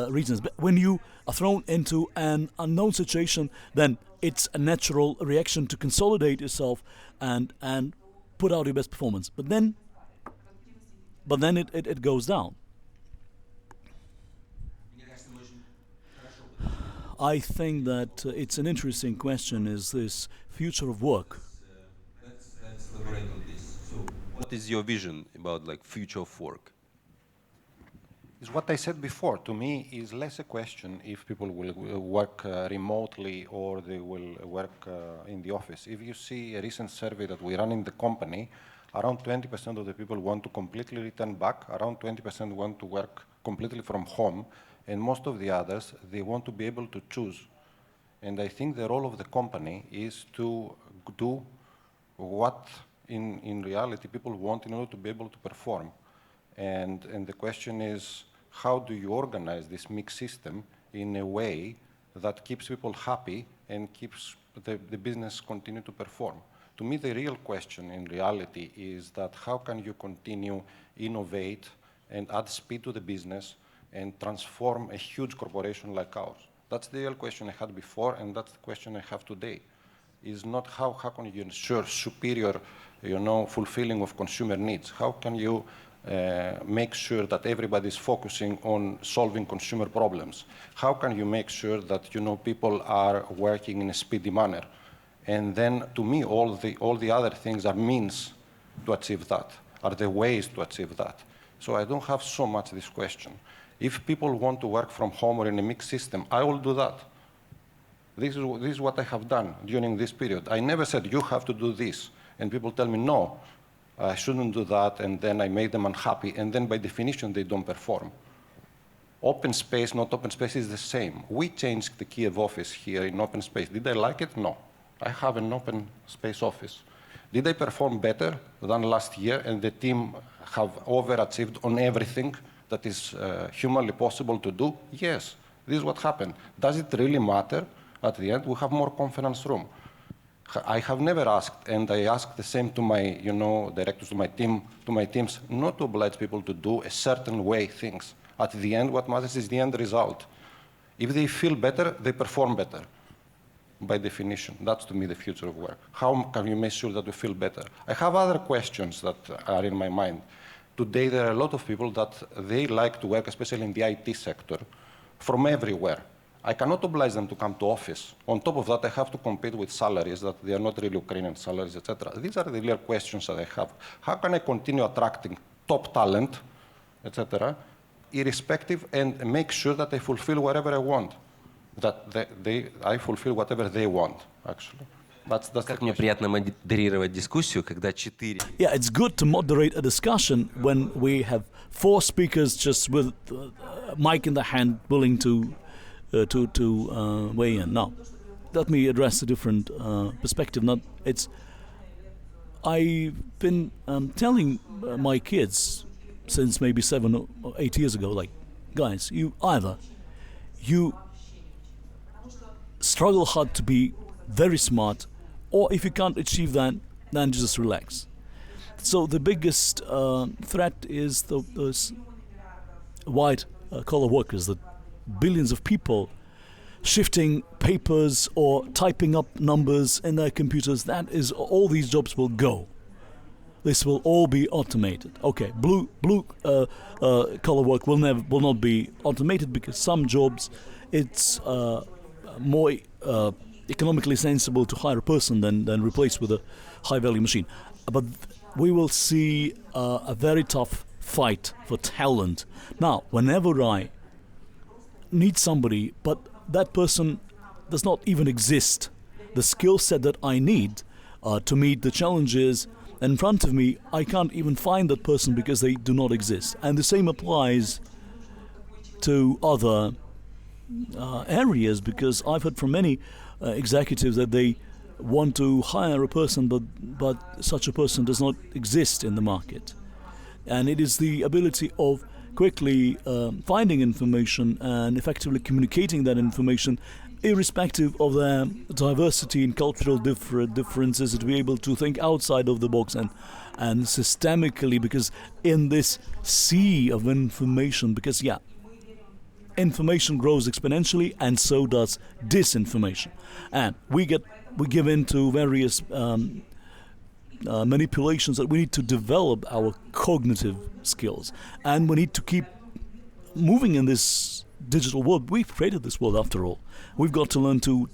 reasons. But when you are thrown into an unknown situation, then it's a natural reaction to consolidate yourself and put out your best performance. But then it goes down. I think that it's an interesting question, is this future of work. Let's elaborate on this. So what is your vision about like future of work? Is what I said before. To me, is less a question if people will work remotely or they will work in the office. If you see a recent survey that we run in the company, around 20% of the people want to completely return back, around 20% want to work completely from home, and most of the others, they want to be able to choose. And I think the role of the company is to do what in reality people want in order to be able to perform. And the question is, how do you organize this mixed system in a way that keeps people happy and keeps the business continue to perform? To me, the real question in reality is that how can you continue innovate and add speed to the business and transform a huge corporation like ours? That's the real question I had before, and that's the question I have today. Is not how can you ensure superior, fulfilling of consumer needs? How can you make sure that everybody is focusing on solving consumer problems? How can you make sure that people are working in a speedy manner? And then, to me, all the other things are means to achieve that, are the ways to achieve that. So I don't have so much this question. If people want to work from home or in a mixed system, I will do that. This is what I have done during this period. I never said, you have to do this. And people tell me, no, I shouldn't do that, and then I make them unhappy, and then by definition, they don't perform. Open space, not open space, is the same. We changed the Kiev office here in open space. Did I like it? No. I have an open space office. Did I perform better than last year, and the team have overachieved on everything that is humanly possible to do? Yes. This is what happened. Does it really matter? At the end, we have more conference room. I have never asked, and I ask the same to my, directors, to my teams, not to oblige people to do a certain way things. At the end, what matters is the end result. If they feel better, they perform better. By definition, that's to me the future of work. How can you make sure that we feel better? I have other questions that are in my mind. Today, there are a lot of people that they like to work, especially in the IT sector, from everywhere. I cannot oblige them to come to office. On top of that, I have to compete with salaries that they are not really Ukrainian salaries, etc. These are the real questions that I have. How can I continue attracting top talent, etc., irrespective, and make sure that I fulfill whatever I want, that I fulfill whatever they want, actually. That's Как мне приятно модерировать дискуссию, когда 4... Yeah, it's good to moderate a discussion when we have 4 speakers just with mic in the hand, willing to weigh in. Now, let me address a different perspective. I've been telling my kids since maybe 7 or 8 years ago, like, guys, you struggle hard to be very smart, or if you can't achieve that, then just relax. So the biggest threat is those white collar workers, the billions of people shifting papers or typing up numbers in their computers. That is, all these jobs will go. This will all be automated. Okay, blue collar work will not be automated, because some jobs it's more economically sensible to hire a person than replace with a high value machine. But we will see a very tough fight for talent. Now, whenever I need somebody, but that person does not even exist, the skill set that I need to meet the challenges in front of me, I can't even find that person because they do not exist. And the same applies to other areas, because I've heard from many executives that they want to hire a person, but such a person does not exist in the market. And it is the ability of quickly finding information and effectively communicating that information, irrespective of their diversity and cultural differences, to be able to think outside of the box and systemically, because in this sea of information, because information grows exponentially, and so does disinformation, and we give in to various manipulations that we need to develop our cognitive skills, and we need to keep moving in this digital world. We've created this world, after all. We've got to learn to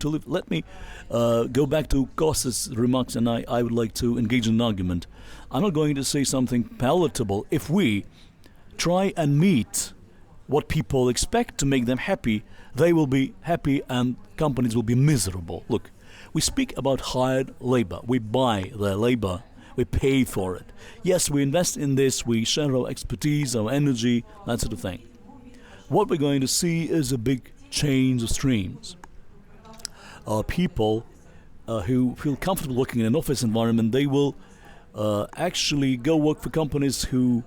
live. Let me go back to Kostas' remarks, and I would like to engage in an argument. I'm not going to say something palatable. If we try and meet what people expect to make them happy, they will be happy and companies will be miserable. Look, we speak about hired labor. We buy their labor. We pay for it. Yes, we invest in this. We share our expertise, our energy, that sort of thing. What we're going to see is a big change of streams. People who feel comfortable working in an office environment, they will actually go work for companies who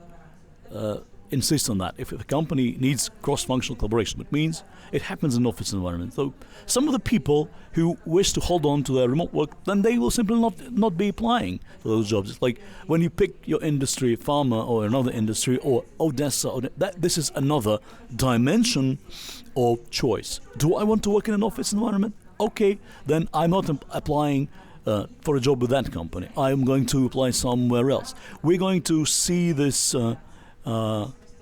insist on that. If a company needs cross-functional collaboration, it means it happens in an office environment. So some of the people who wish to hold on to their remote work, then they will simply not be applying for those jobs. It's like when you pick your industry, pharma or another industry, or Odessa, this is another dimension of choice. Do I want to work in an office environment? Okay, then I'm not applying for a job with that company. I'm going to apply somewhere else. We're going to see this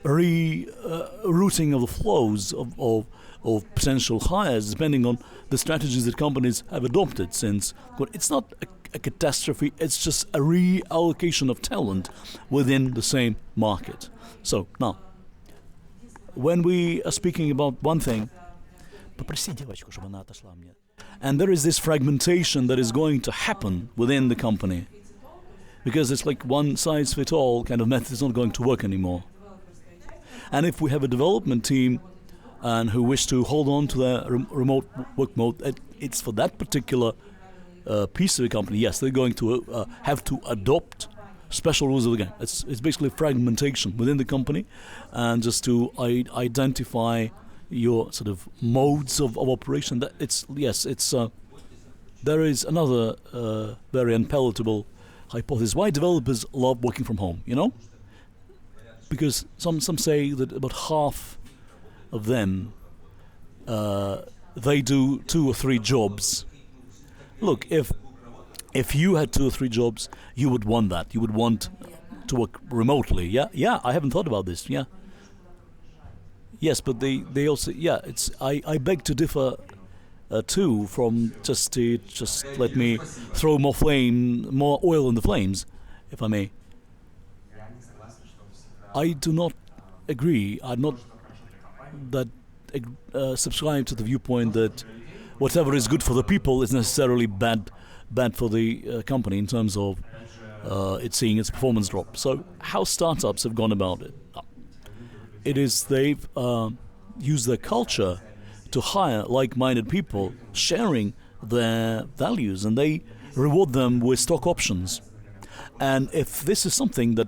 rerouting of the flows of potential hires, depending on the strategies that companies have adopted since. It's not a catastrophe, it's just a reallocation of talent within the same market. So now, when we are speaking about one thing, and there is this fragmentation that is going to happen within the company, because it's like one size fits all kind of method is not going to work anymore. And if we have a development team and who wish to hold on to their remote work mode, it's for that particular piece of the company. Yes, they're going to have to adopt special rules of the game. It's basically fragmentation within the company, and just to identify your sort of modes of operation. There is another very unpalatable hypothesis. Why developers love working from home, Because some say that about half of them, they do 2 or 3 jobs. Look, if you had 2 or 3 jobs, you would want that. You would want to work remotely. Yeah, I haven't thought about this. Yeah. Yes, but they also, I beg to differ too from just let me throw more oil in the flames, if I may. I do not agree. I'm not that subscribe to the viewpoint that whatever is good for the people is necessarily bad for the company in terms of it seeing its performance drop. So how startups have gone about it? It is they've used their culture to hire like-minded people sharing their values, and they reward them with stock options. And if this is something that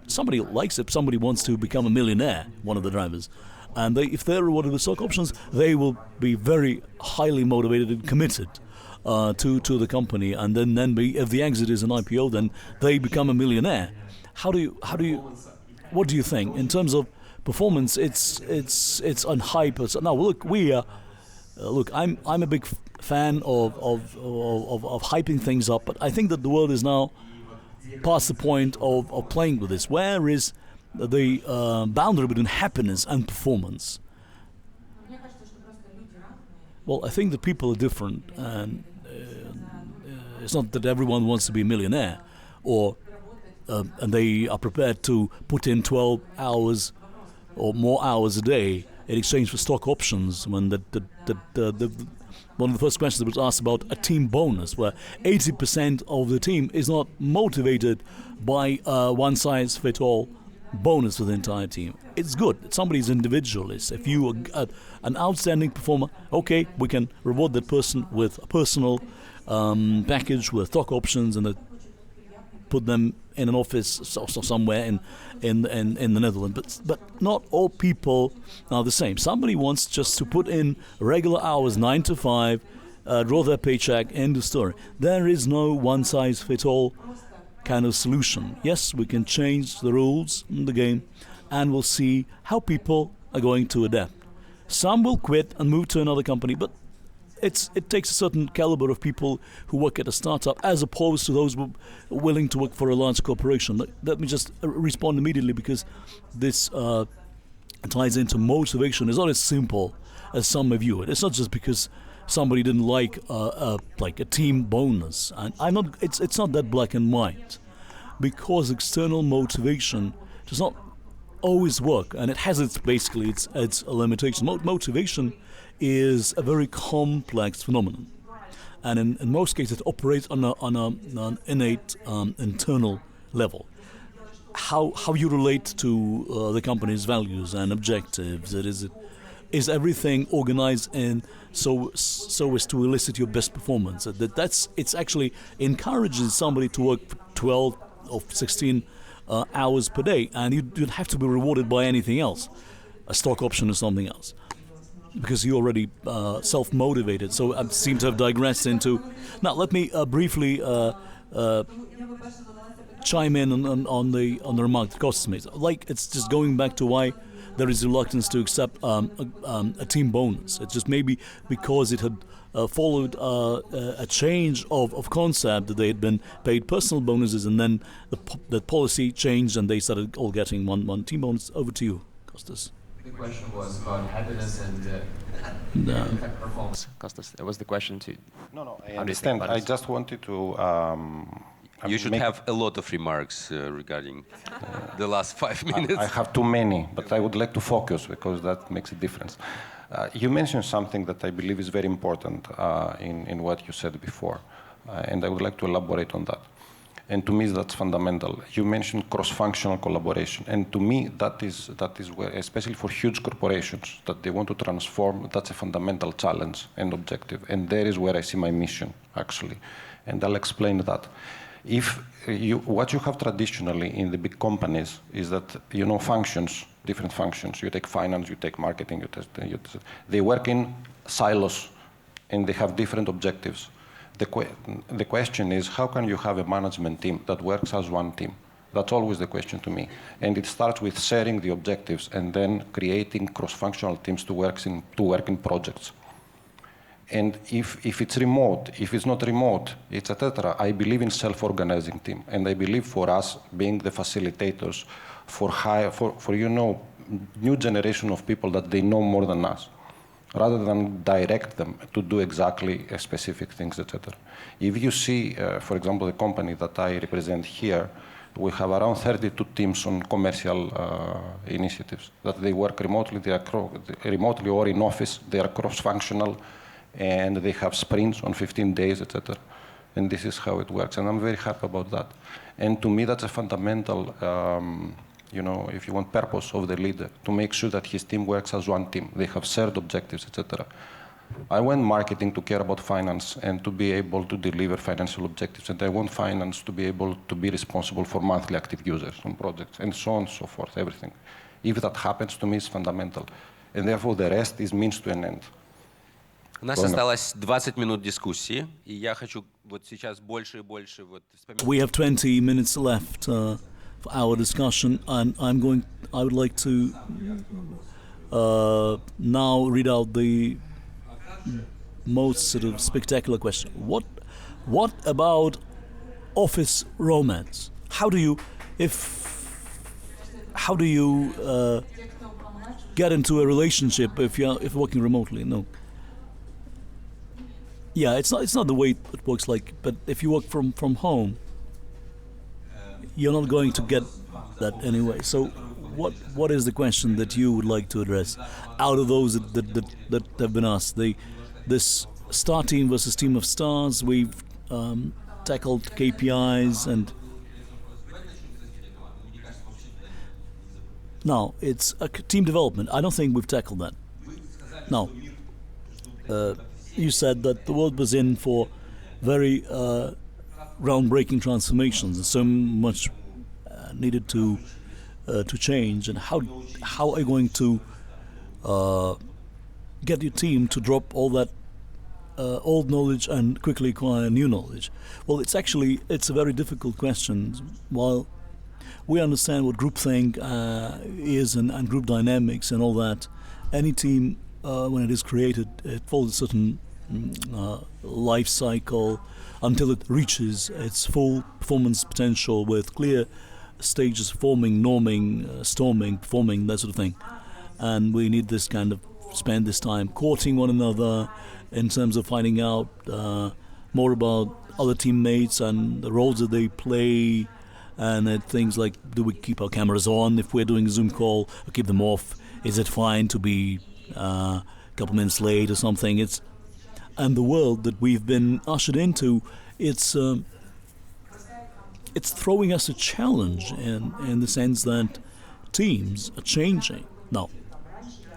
somebody likes, if somebody wants to become a millionaire, one of the drivers, and if they're rewarded with stock options, they will be very highly motivated and committed to the company, and then if the exit is an IPO, then they become a millionaire. What do you think in terms of performance? It's on hype. Now look, I'm a big fan of hyping things up, but I think that the world is now past the point of playing with this. Where is the boundary between happiness and performance? Well, I think that people are different, and it's not that everyone wants to be a millionaire, and they are prepared to put in 12 hours or more hours a day in exchange for stock options. When one of the first questions that was asked about a team bonus, where 80% of the team is not motivated by one-size-fits-all bonus for the entire team. It's good. Somebody's individualist. If you are an outstanding performer, okay, we can reward that person with a personal package with stock options, and put them in an office somewhere in the Netherlands. But not all people are the same. Somebody wants just to put in regular hours, 9 to 5, draw their paycheck, end of story. There is no one-size-fits-all kind of solution. Yes, we can change the rules in the game, and we'll see how people are going to adapt. Some will quit and move to another company, but it takes a certain caliber of people who work at a startup as opposed to those willing to work for a large corporation. Let me just respond immediately, because this ties into motivation. It's not as simple as some may view it. It's not just because somebody didn't like a team bonus, and it's not that black and white, because external motivation does not always work, and it has its limitation. Motivation is a very complex phenomenon, and in most cases it operates on an innate internal level. How you relate to the company's values and objectives, is everything organized in so as to elicit your best performance. It's actually encourages somebody to work 12 or 16 hours per day, and you don't have to be rewarded by anything else, a stock option or something else, because you're already self-motivated. So I seem to have digressed into... Now let me briefly chime in on the remark that Kostas made. It's just going back to why there is reluctance to accept a team bonus. It's just maybe because it had followed a change of concept, that they had been paid personal bonuses, and then the policy changed and they started all getting one team bonus. Over to you, Kostas. The question was about happiness and performance. Kostas, that was the question too. No, I understand. I just wanted to... you should have a lot of remarks regarding the last 5 minutes. I have too many, but I would like to focus, because that makes a difference. You mentioned something that I believe is very important in what you said before, and I would like to elaborate on that. And to me, that's fundamental. You mentioned cross-functional collaboration, and to me, that is where, especially for huge corporations that they want to transform, that's a fundamental challenge and objective. And there is where I see my mission, actually. And I'll explain that. What you have traditionally in the big companies is that, functions, different functions. You take finance, you take marketing, they work in silos, and they have different objectives. The question is, how can you have a management team that works as one team? That's always the question to me. And it starts with sharing the objectives and then creating cross-functional teams to work in projects. And if it's remote, if it's not remote, it's etc. I believe in self-organizing team, and I believe for us being the facilitators for new generation of people that they know more than us, rather than direct them to do exactly specific things, etc. If you see, for example, the company that I represent here, we have around 32 teams on commercial initiatives that they work remotely. They are remotely or in office. They are cross-functional, and they have sprints on 15 days, etc. And this is how it works, and I'm very happy about that. And to me, that's a fundamental, you know, if you want, purpose of the leader, to make sure that his team works as one team. They have shared objectives, etc. I want marketing to care about finance and to be able to deliver financial objectives, and I want finance to be able to be responsible for monthly active users on projects, and so on and so forth, everything. If that happens, to me, it's fundamental. And therefore, the rest is means to an end. У нас осталось 20 минут дискуссии, и я хочу вот сейчас больше и больше вот вспоминать. We have 20 minutes left for our discussion, and I would like to now read out the most sort of spectacular question. What about office romance? How do you get into a relationship if you're working remotely? No. Yeah, it's not the way it works like. But if you work from home, you're not going to get that anyway. So, what is the question that you would like to address out of those that have been asked? This star team versus team of stars. We've tackled KPIs, and now it's a team development. I don't think we've tackled that. Now, you said that the world was in for very groundbreaking transformations, and so much needed to change. And how are you going to get your team to drop all that old knowledge and quickly acquire new knowledge? Well, it's a very difficult question. While we understand what groupthink is and group dynamics and all that, any team, when it is created, it follows a certain life cycle until it reaches its full performance potential with clear stages: forming, norming, storming, performing, that sort of thing. And we need this kind of spend this time courting one another in terms of finding out more about other teammates and the roles that they play, and things like, do we keep our cameras on if we're doing a Zoom call, or keep them off? Is it fine to be a couple minutes late or something? And the world that we've been ushered into, it's throwing us a challenge in the sense that teams are changing. Now,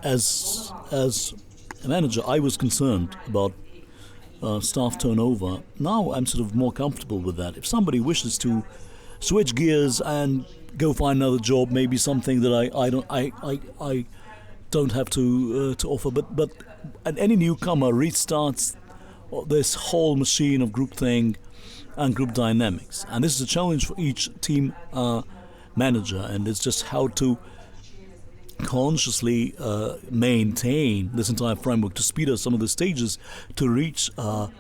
as a manager, I was concerned about staff turnover. Now I'm sort of more comfortable with that. If somebody wishes to switch gears and go find another job, maybe something that I don't have to offer, but any newcomer restarts this whole machine of groupthink and group dynamics. And this is a challenge for each team manager, and it's just how to consciously maintain this entire framework to speed up some of the stages to reach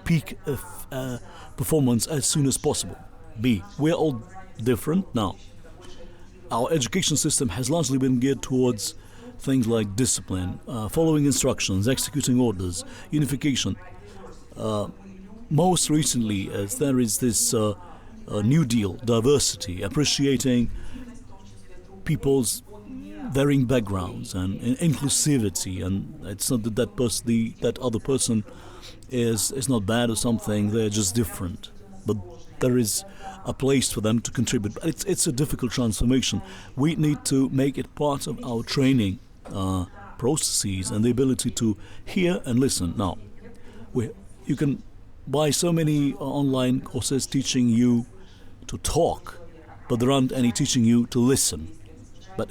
peak performance as soon as possible. We're all different now. Our education system has largely been geared towards things like discipline, following instructions, executing orders, unification. Most recently, as there is this New Deal, diversity, appreciating people's varying backgrounds and inclusivity, and it's not that that other person is not bad or something. They're just different, but there is a place for them to contribute. But it's a difficult transformation. We need to make it part of our training processes and the ability to hear and listen. Now, you can buy so many online courses teaching you to talk, but there aren't any teaching you to listen. But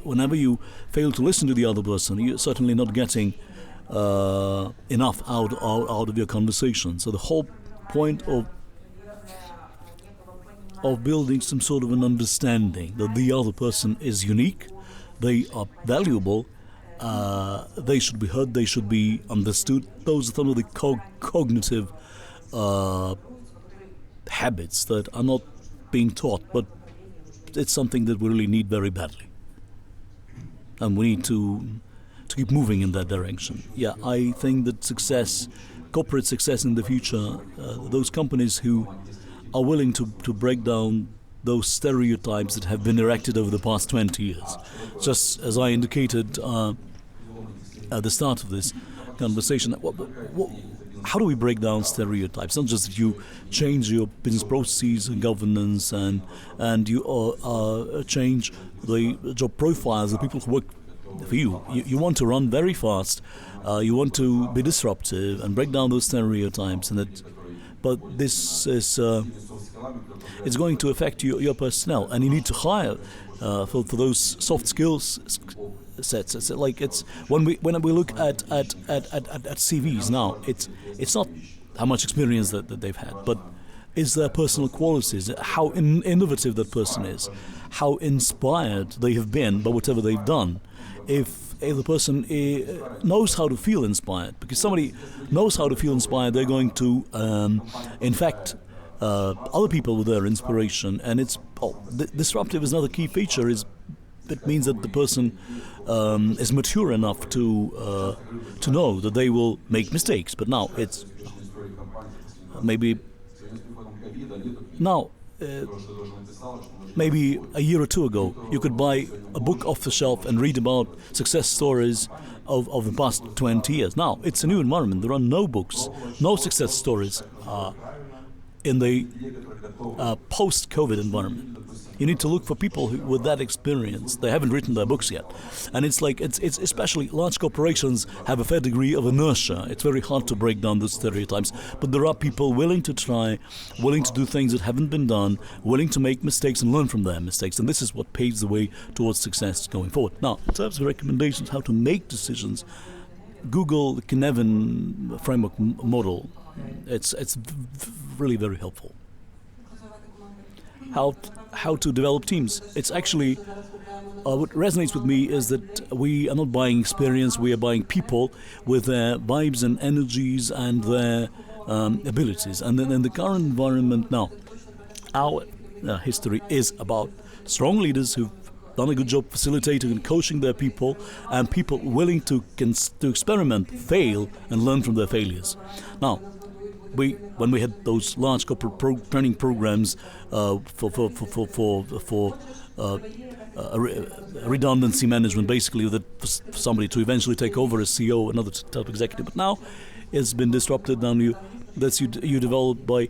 whenever you fail to listen to the other person, you're certainly not getting enough out of your conversation. So the whole point of building some sort of an understanding that the other person is unique, they are valuable, they should be heard, they should be understood. Those are some of the cognitive habits that are not being taught, but it's something that we really need very badly. and we need to keep moving in that direction. Yeah, I think that corporate success in the future, those companies who are willing to break down those stereotypes that have been erected over the past 20 years. Just as I indicated at the start of this conversation, how do we break down stereotypes? Not just that you change your business processes and governance and you change the job profiles of people who work for you. You want to run very fast, you want to be disruptive and break down those stereotypes, but this is it's going to affect your personnel, and you need to hire for those soft skills sets. It's like when we look at CVs now, it's not how much experience that they've had, but is their personal qualities, how innovative that person is, how inspired they have been by whatever they've done. If the person knows how to feel inspired, because somebody knows how to feel inspired, they're going to infect other people with their inspiration. And disruptive is another key feature. It means that the person is mature enough to know that they will make mistakes. But now it's maybe a year or two ago, you could buy a book off the shelf and read about success stories of the past 20 years. Now, it's a new environment. There are no books, no success stories in the post-COVID environment. You need to look for people with that experience. They haven't written their books yet. And it's especially large corporations have a fair degree of inertia. It's very hard to break down those stereotypes. But there are people willing to try, willing to do things that haven't been done, willing to make mistakes and learn from their mistakes. And this is what paves the way towards success going forward. Now, in terms of recommendations, how to make decisions, Google the Kinevin framework model. It's really very helpful. How to develop teams. It's actually what resonates with me is that we are not buying experience, we are buying people with their vibes and energies and their abilities. And then in the current environment now, our history is about strong leaders who've done a good job facilitating and coaching their people, and people willing to experiment, fail, and learn from their failures. Now, when we had those large corporate training programs for redundancy management, basically for somebody to eventually take over as CEO, another top executive. But now it's been disrupted. Now you develop by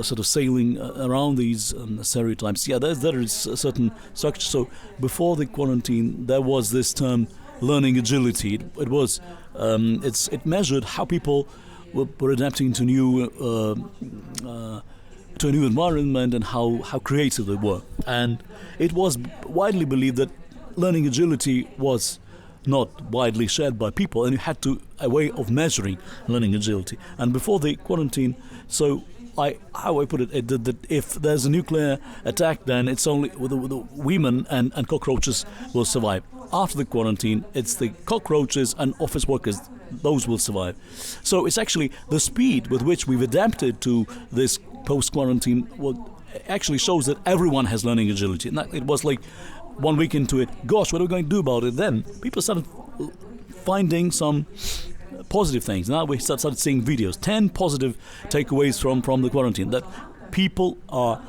sort of sailing around these stereotypes. Yeah, there is a certain structure. So before the quarantine, there was this term learning agility. It was it measured how people were adapting to a new environment and how creative they were. And it was widely believed that learning agility was not widely shared by people, and you had a way of measuring learning agility. And before the quarantine, how I put it, that if there's a nuclear attack, then it's only the women and cockroaches will survive. After the quarantine, it's the cockroaches and office workers, those will survive. So it's actually the speed with which we've adapted to this post-quarantine actually shows that everyone has learning agility. And it was like 1 week into it, gosh, what are we going to do about it then? People started finding some positive things. Now we started seeing videos, 10 positive takeaways from the quarantine, that people are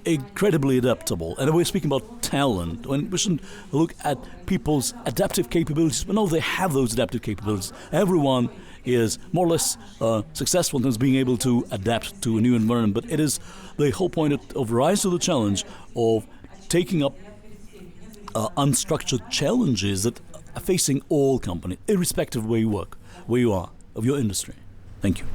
incredibly adaptable. And we're speaking about talent. We shouldn't look at people's adaptive capabilities, but no, they have those adaptive capabilities. Everyone is more or less successful in terms of being able to adapt to a new environment, but it is the whole point of rise to the challenge of taking up unstructured challenges that are facing all companies, irrespective of where you work, where you are, of your industry. Thank you.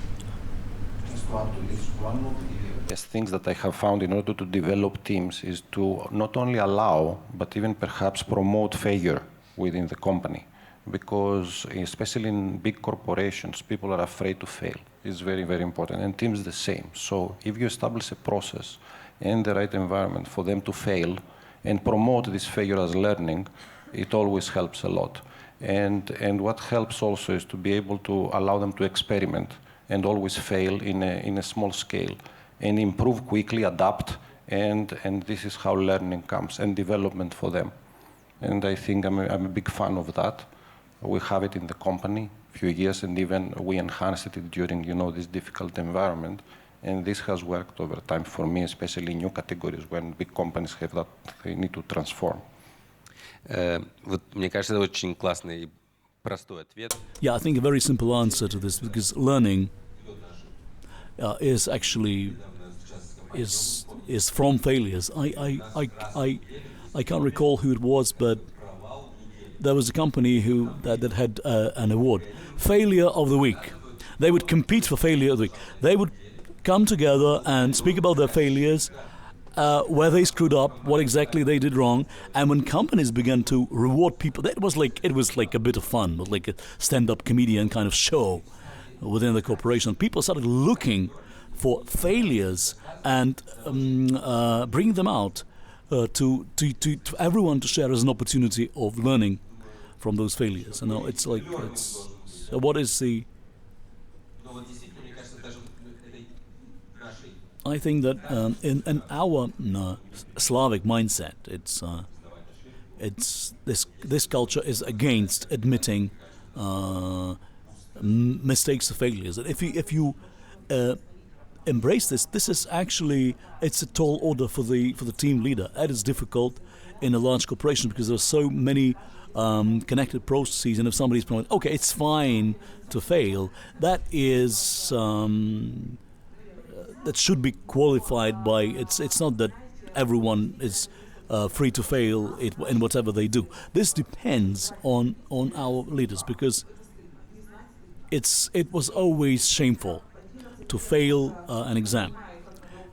Yes, things that I have found in order to develop teams is to not only allow, but even perhaps promote failure within the company. Because especially in big corporations, people are afraid to fail. It's very, very important. And teams the same. So if you establish a process and the right environment for them to fail and promote this failure as learning, it always helps a lot. And what helps also is to be able to allow them to experiment and always fail in a small scale and improve quickly, adapt, and this is how learning comes and development for them. And I think I'm a big fan of that. We have it in the company a few years, and even we enhanced it during, this difficult environment. And this has worked over time for me, especially in new categories when big companies have that they need to transform. Вот мне кажется, это очень классный и простой ответ. Yeah, I think a very simple answer to this, because learning is actually is from failures. I can't recall who it was, but there was a company that had an award, Failure of the Week. They would compete for Failure of the Week. They would come together and speak about their failures, where they screwed up, what exactly they did wrong, and when companies began to reward people, it was like a bit of fun, but like a stand-up comedian kind of show within the corporation. People started looking for failures and bring them out to everyone to share as an opportunity of learning from those failures. And now it's like, so what is the... I think that in our Slavic mindset, this culture is against admitting mistakes or failures. And if you embrace this is actually, it's a tall order for the team leader. That is difficult in a large corporation because there are so many connected processes, and if somebody's promoted, okay, it's fine to fail, that is that should be qualified by, it's not that everyone is free to fail in whatever they do. This depends on our leaders, because it was always shameful to fail an exam.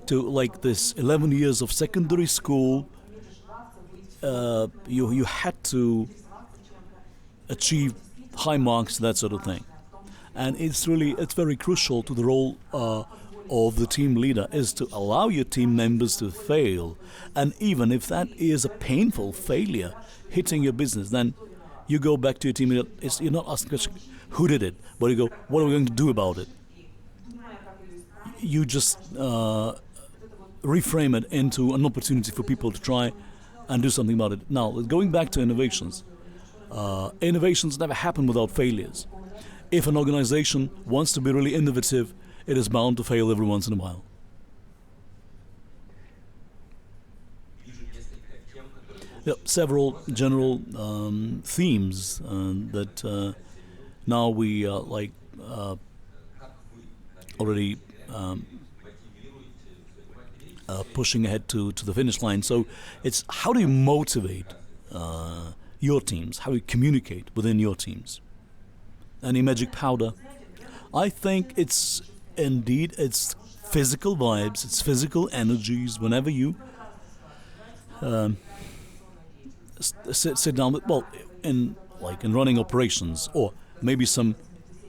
To like this 11 years of secondary school, you had to achieve high marks, that sort of thing. And it's very crucial to the role of the team leader, is to allow your team members to fail. And even if that is a painful failure hitting your business, then you go back to your team leader. You're not asking the question, who did it? But you go, what are we going to do about it? You just reframe it into an opportunity for people to try and do something about it. Now, going back to innovations. Innovations never happen without failures. If an organization wants to be really innovative, it is bound to fail every once in a while. There are several general themes that now we already pushing ahead to the finish line. So it's how do you motivate your teams? How do you communicate within your teams? Any magic powder? I think it's physical vibes, it's physical energies. Whenever you sit down with, in running operations, or maybe some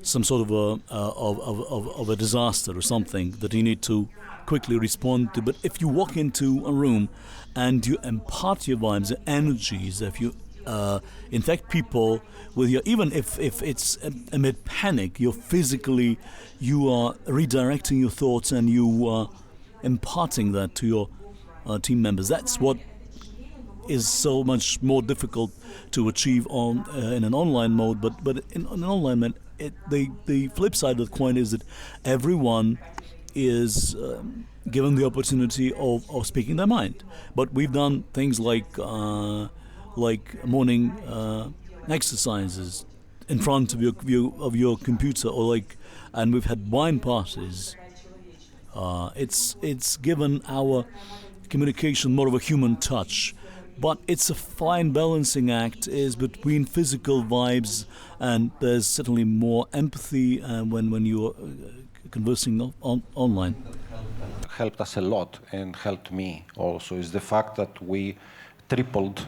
sort of a disaster or something that you need to quickly respond to. But if you walk into a room and you impart your vibes, your energies, if you infect people with your, even if it's amid panic, you are redirecting your thoughts and you are imparting that to your team members. That's what is so much more difficult to achieve in an online mode. But in an online mode, the flip side of the coin is that everyone is given the opportunity of speaking their mind. But we've done things like morning exercises in front of your computer, and we've had wine parties. It's given our communication more of a human touch, but it's a fine balancing act is between physical vibes, and there's certainly more empathy when you're conversing online. Helped us a lot, and helped me also, is the fact that we tripled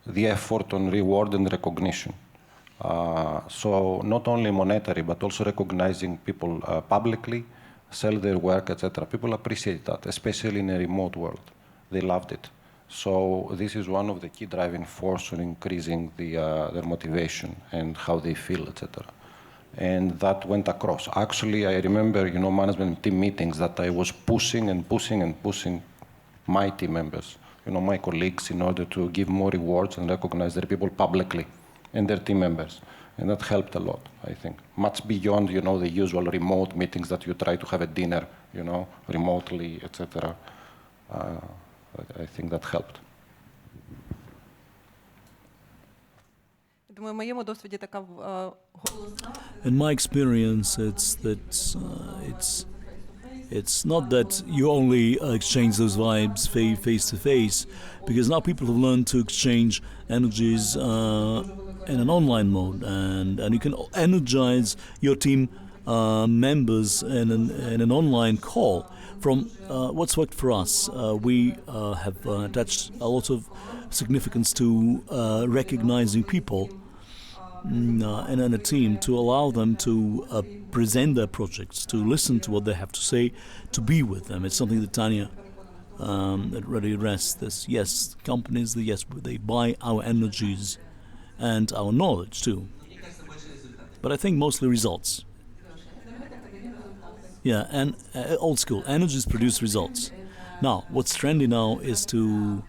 the effort on reward and recognition. So not only monetary, but also recognizing people publicly, sell their work, etc. People appreciate that, especially in a remote world. They loved it. So this is one of the key driving force on increasing their motivation and how they feel, etc. And that went across. Actually, I remember, management team meetings that I was pushing my team members, my colleagues, in order to give more rewards and recognize their people publicly and their team members. And that helped a lot, I think. Much beyond, the usual remote meetings that you try to have a dinner, remotely, etc. I think that helped. Думаю, в моєму досвіді така In my experience, it's not that you only exchange those vibes face to face, because now people have learned to exchange energies in an online mode, and you can energize your team members in an online call. From what's worked for us, we have attached a lot of significance to recognizing people in a team, to allow them to present their projects, to listen to what they have to say, to be with them. It's something that Tanya already addressed. This, yes, companies, they buy our energies and our knowledge too. But I think mostly results. Yeah, and old school, energies produce results. Now, what's trendy now is to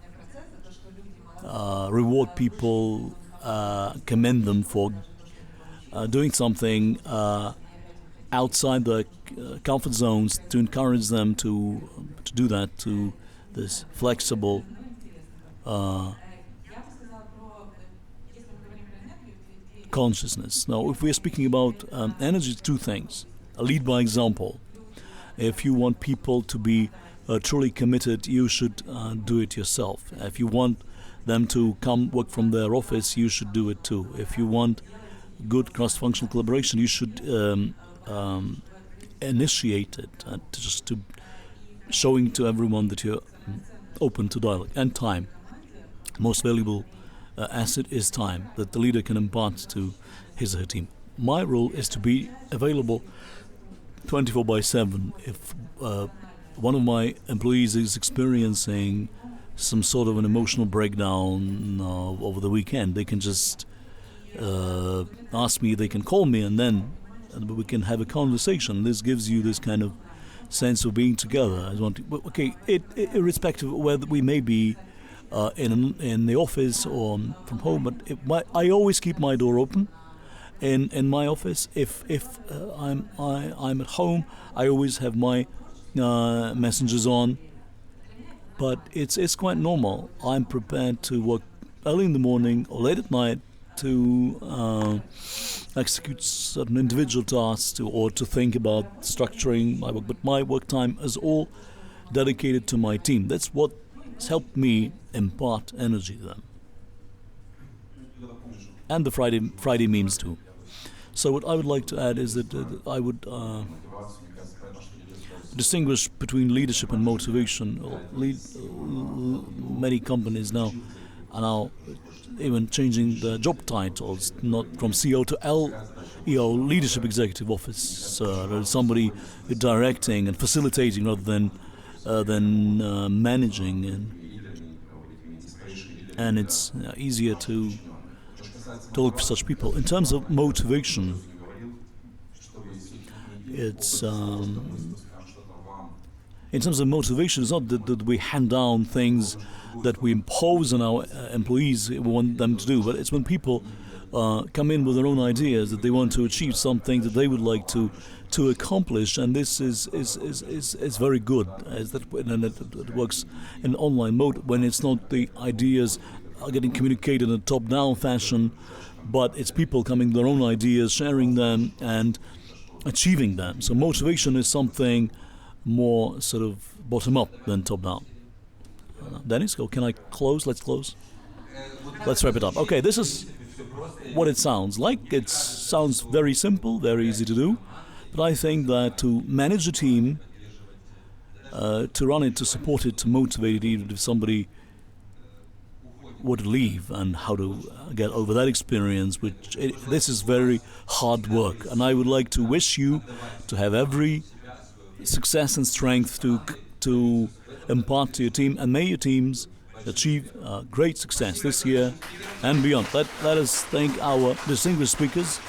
reward people, commend them for doing something outside their comfort zones, to encourage them to do that, to this flexible consciousness. Now, if we are speaking about energy, two things. Lead by example. If you want people to be truly committed, you should do it yourself. If you want them to come work from their office, you should do it too. If you want good cross-functional collaboration, you should initiate it, just to showing to everyone that you're open to dialogue. And time. Most valuable asset is time that the leader can impart to his or her team. My role is to be available 24/7. If one of my employees is experiencing some sort of an emotional breakdown over the weekend, they can just ask me, they can call me, and then we can have a conversation. This gives you this kind of sense of being together. Irrespective of whether we may be in the office or from home, but I always keep my door open. In my office, if I'm at home, I always have my messengers on. But it's quite normal. I'm prepared to work early in the morning or late at night to execute certain individual tasks or to think about structuring my work. But my work time is all dedicated to my team. That's what's helped me impart energy to them. And the Friday memes too. So what I would like to add is that I would distinguish between leadership and motivation. Many companies now are now even changing the job titles, not from CEO to LEO, Leadership Executive Officer, somebody directing and facilitating rather than managing, and it's easier to look for such people. In terms of motivation, it's not that we hand down things that we impose on our employees we want them to do, but it's when people come in with their own ideas, that they want to achieve something that they would like to accomplish, and this is very good, and it works in online mode when it's not the ideas are getting communicated in a top-down fashion, but it's people coming with their own ideas, sharing them, and achieving them. So motivation is something more sort of bottom-up than top-down. Denis, can I close? Let's close. Let's wrap it up. Okay, this is what it sounds like. It sounds very simple, very easy to do, but I think that to manage a team, to run it, to support it, to motivate it, even if somebody were to leave, and how to get over that experience, this is very hard work. And I would like to wish you to have every success and strength to impart to your team, and may your teams achieve great success this year and beyond. Let us thank our distinguished speakers.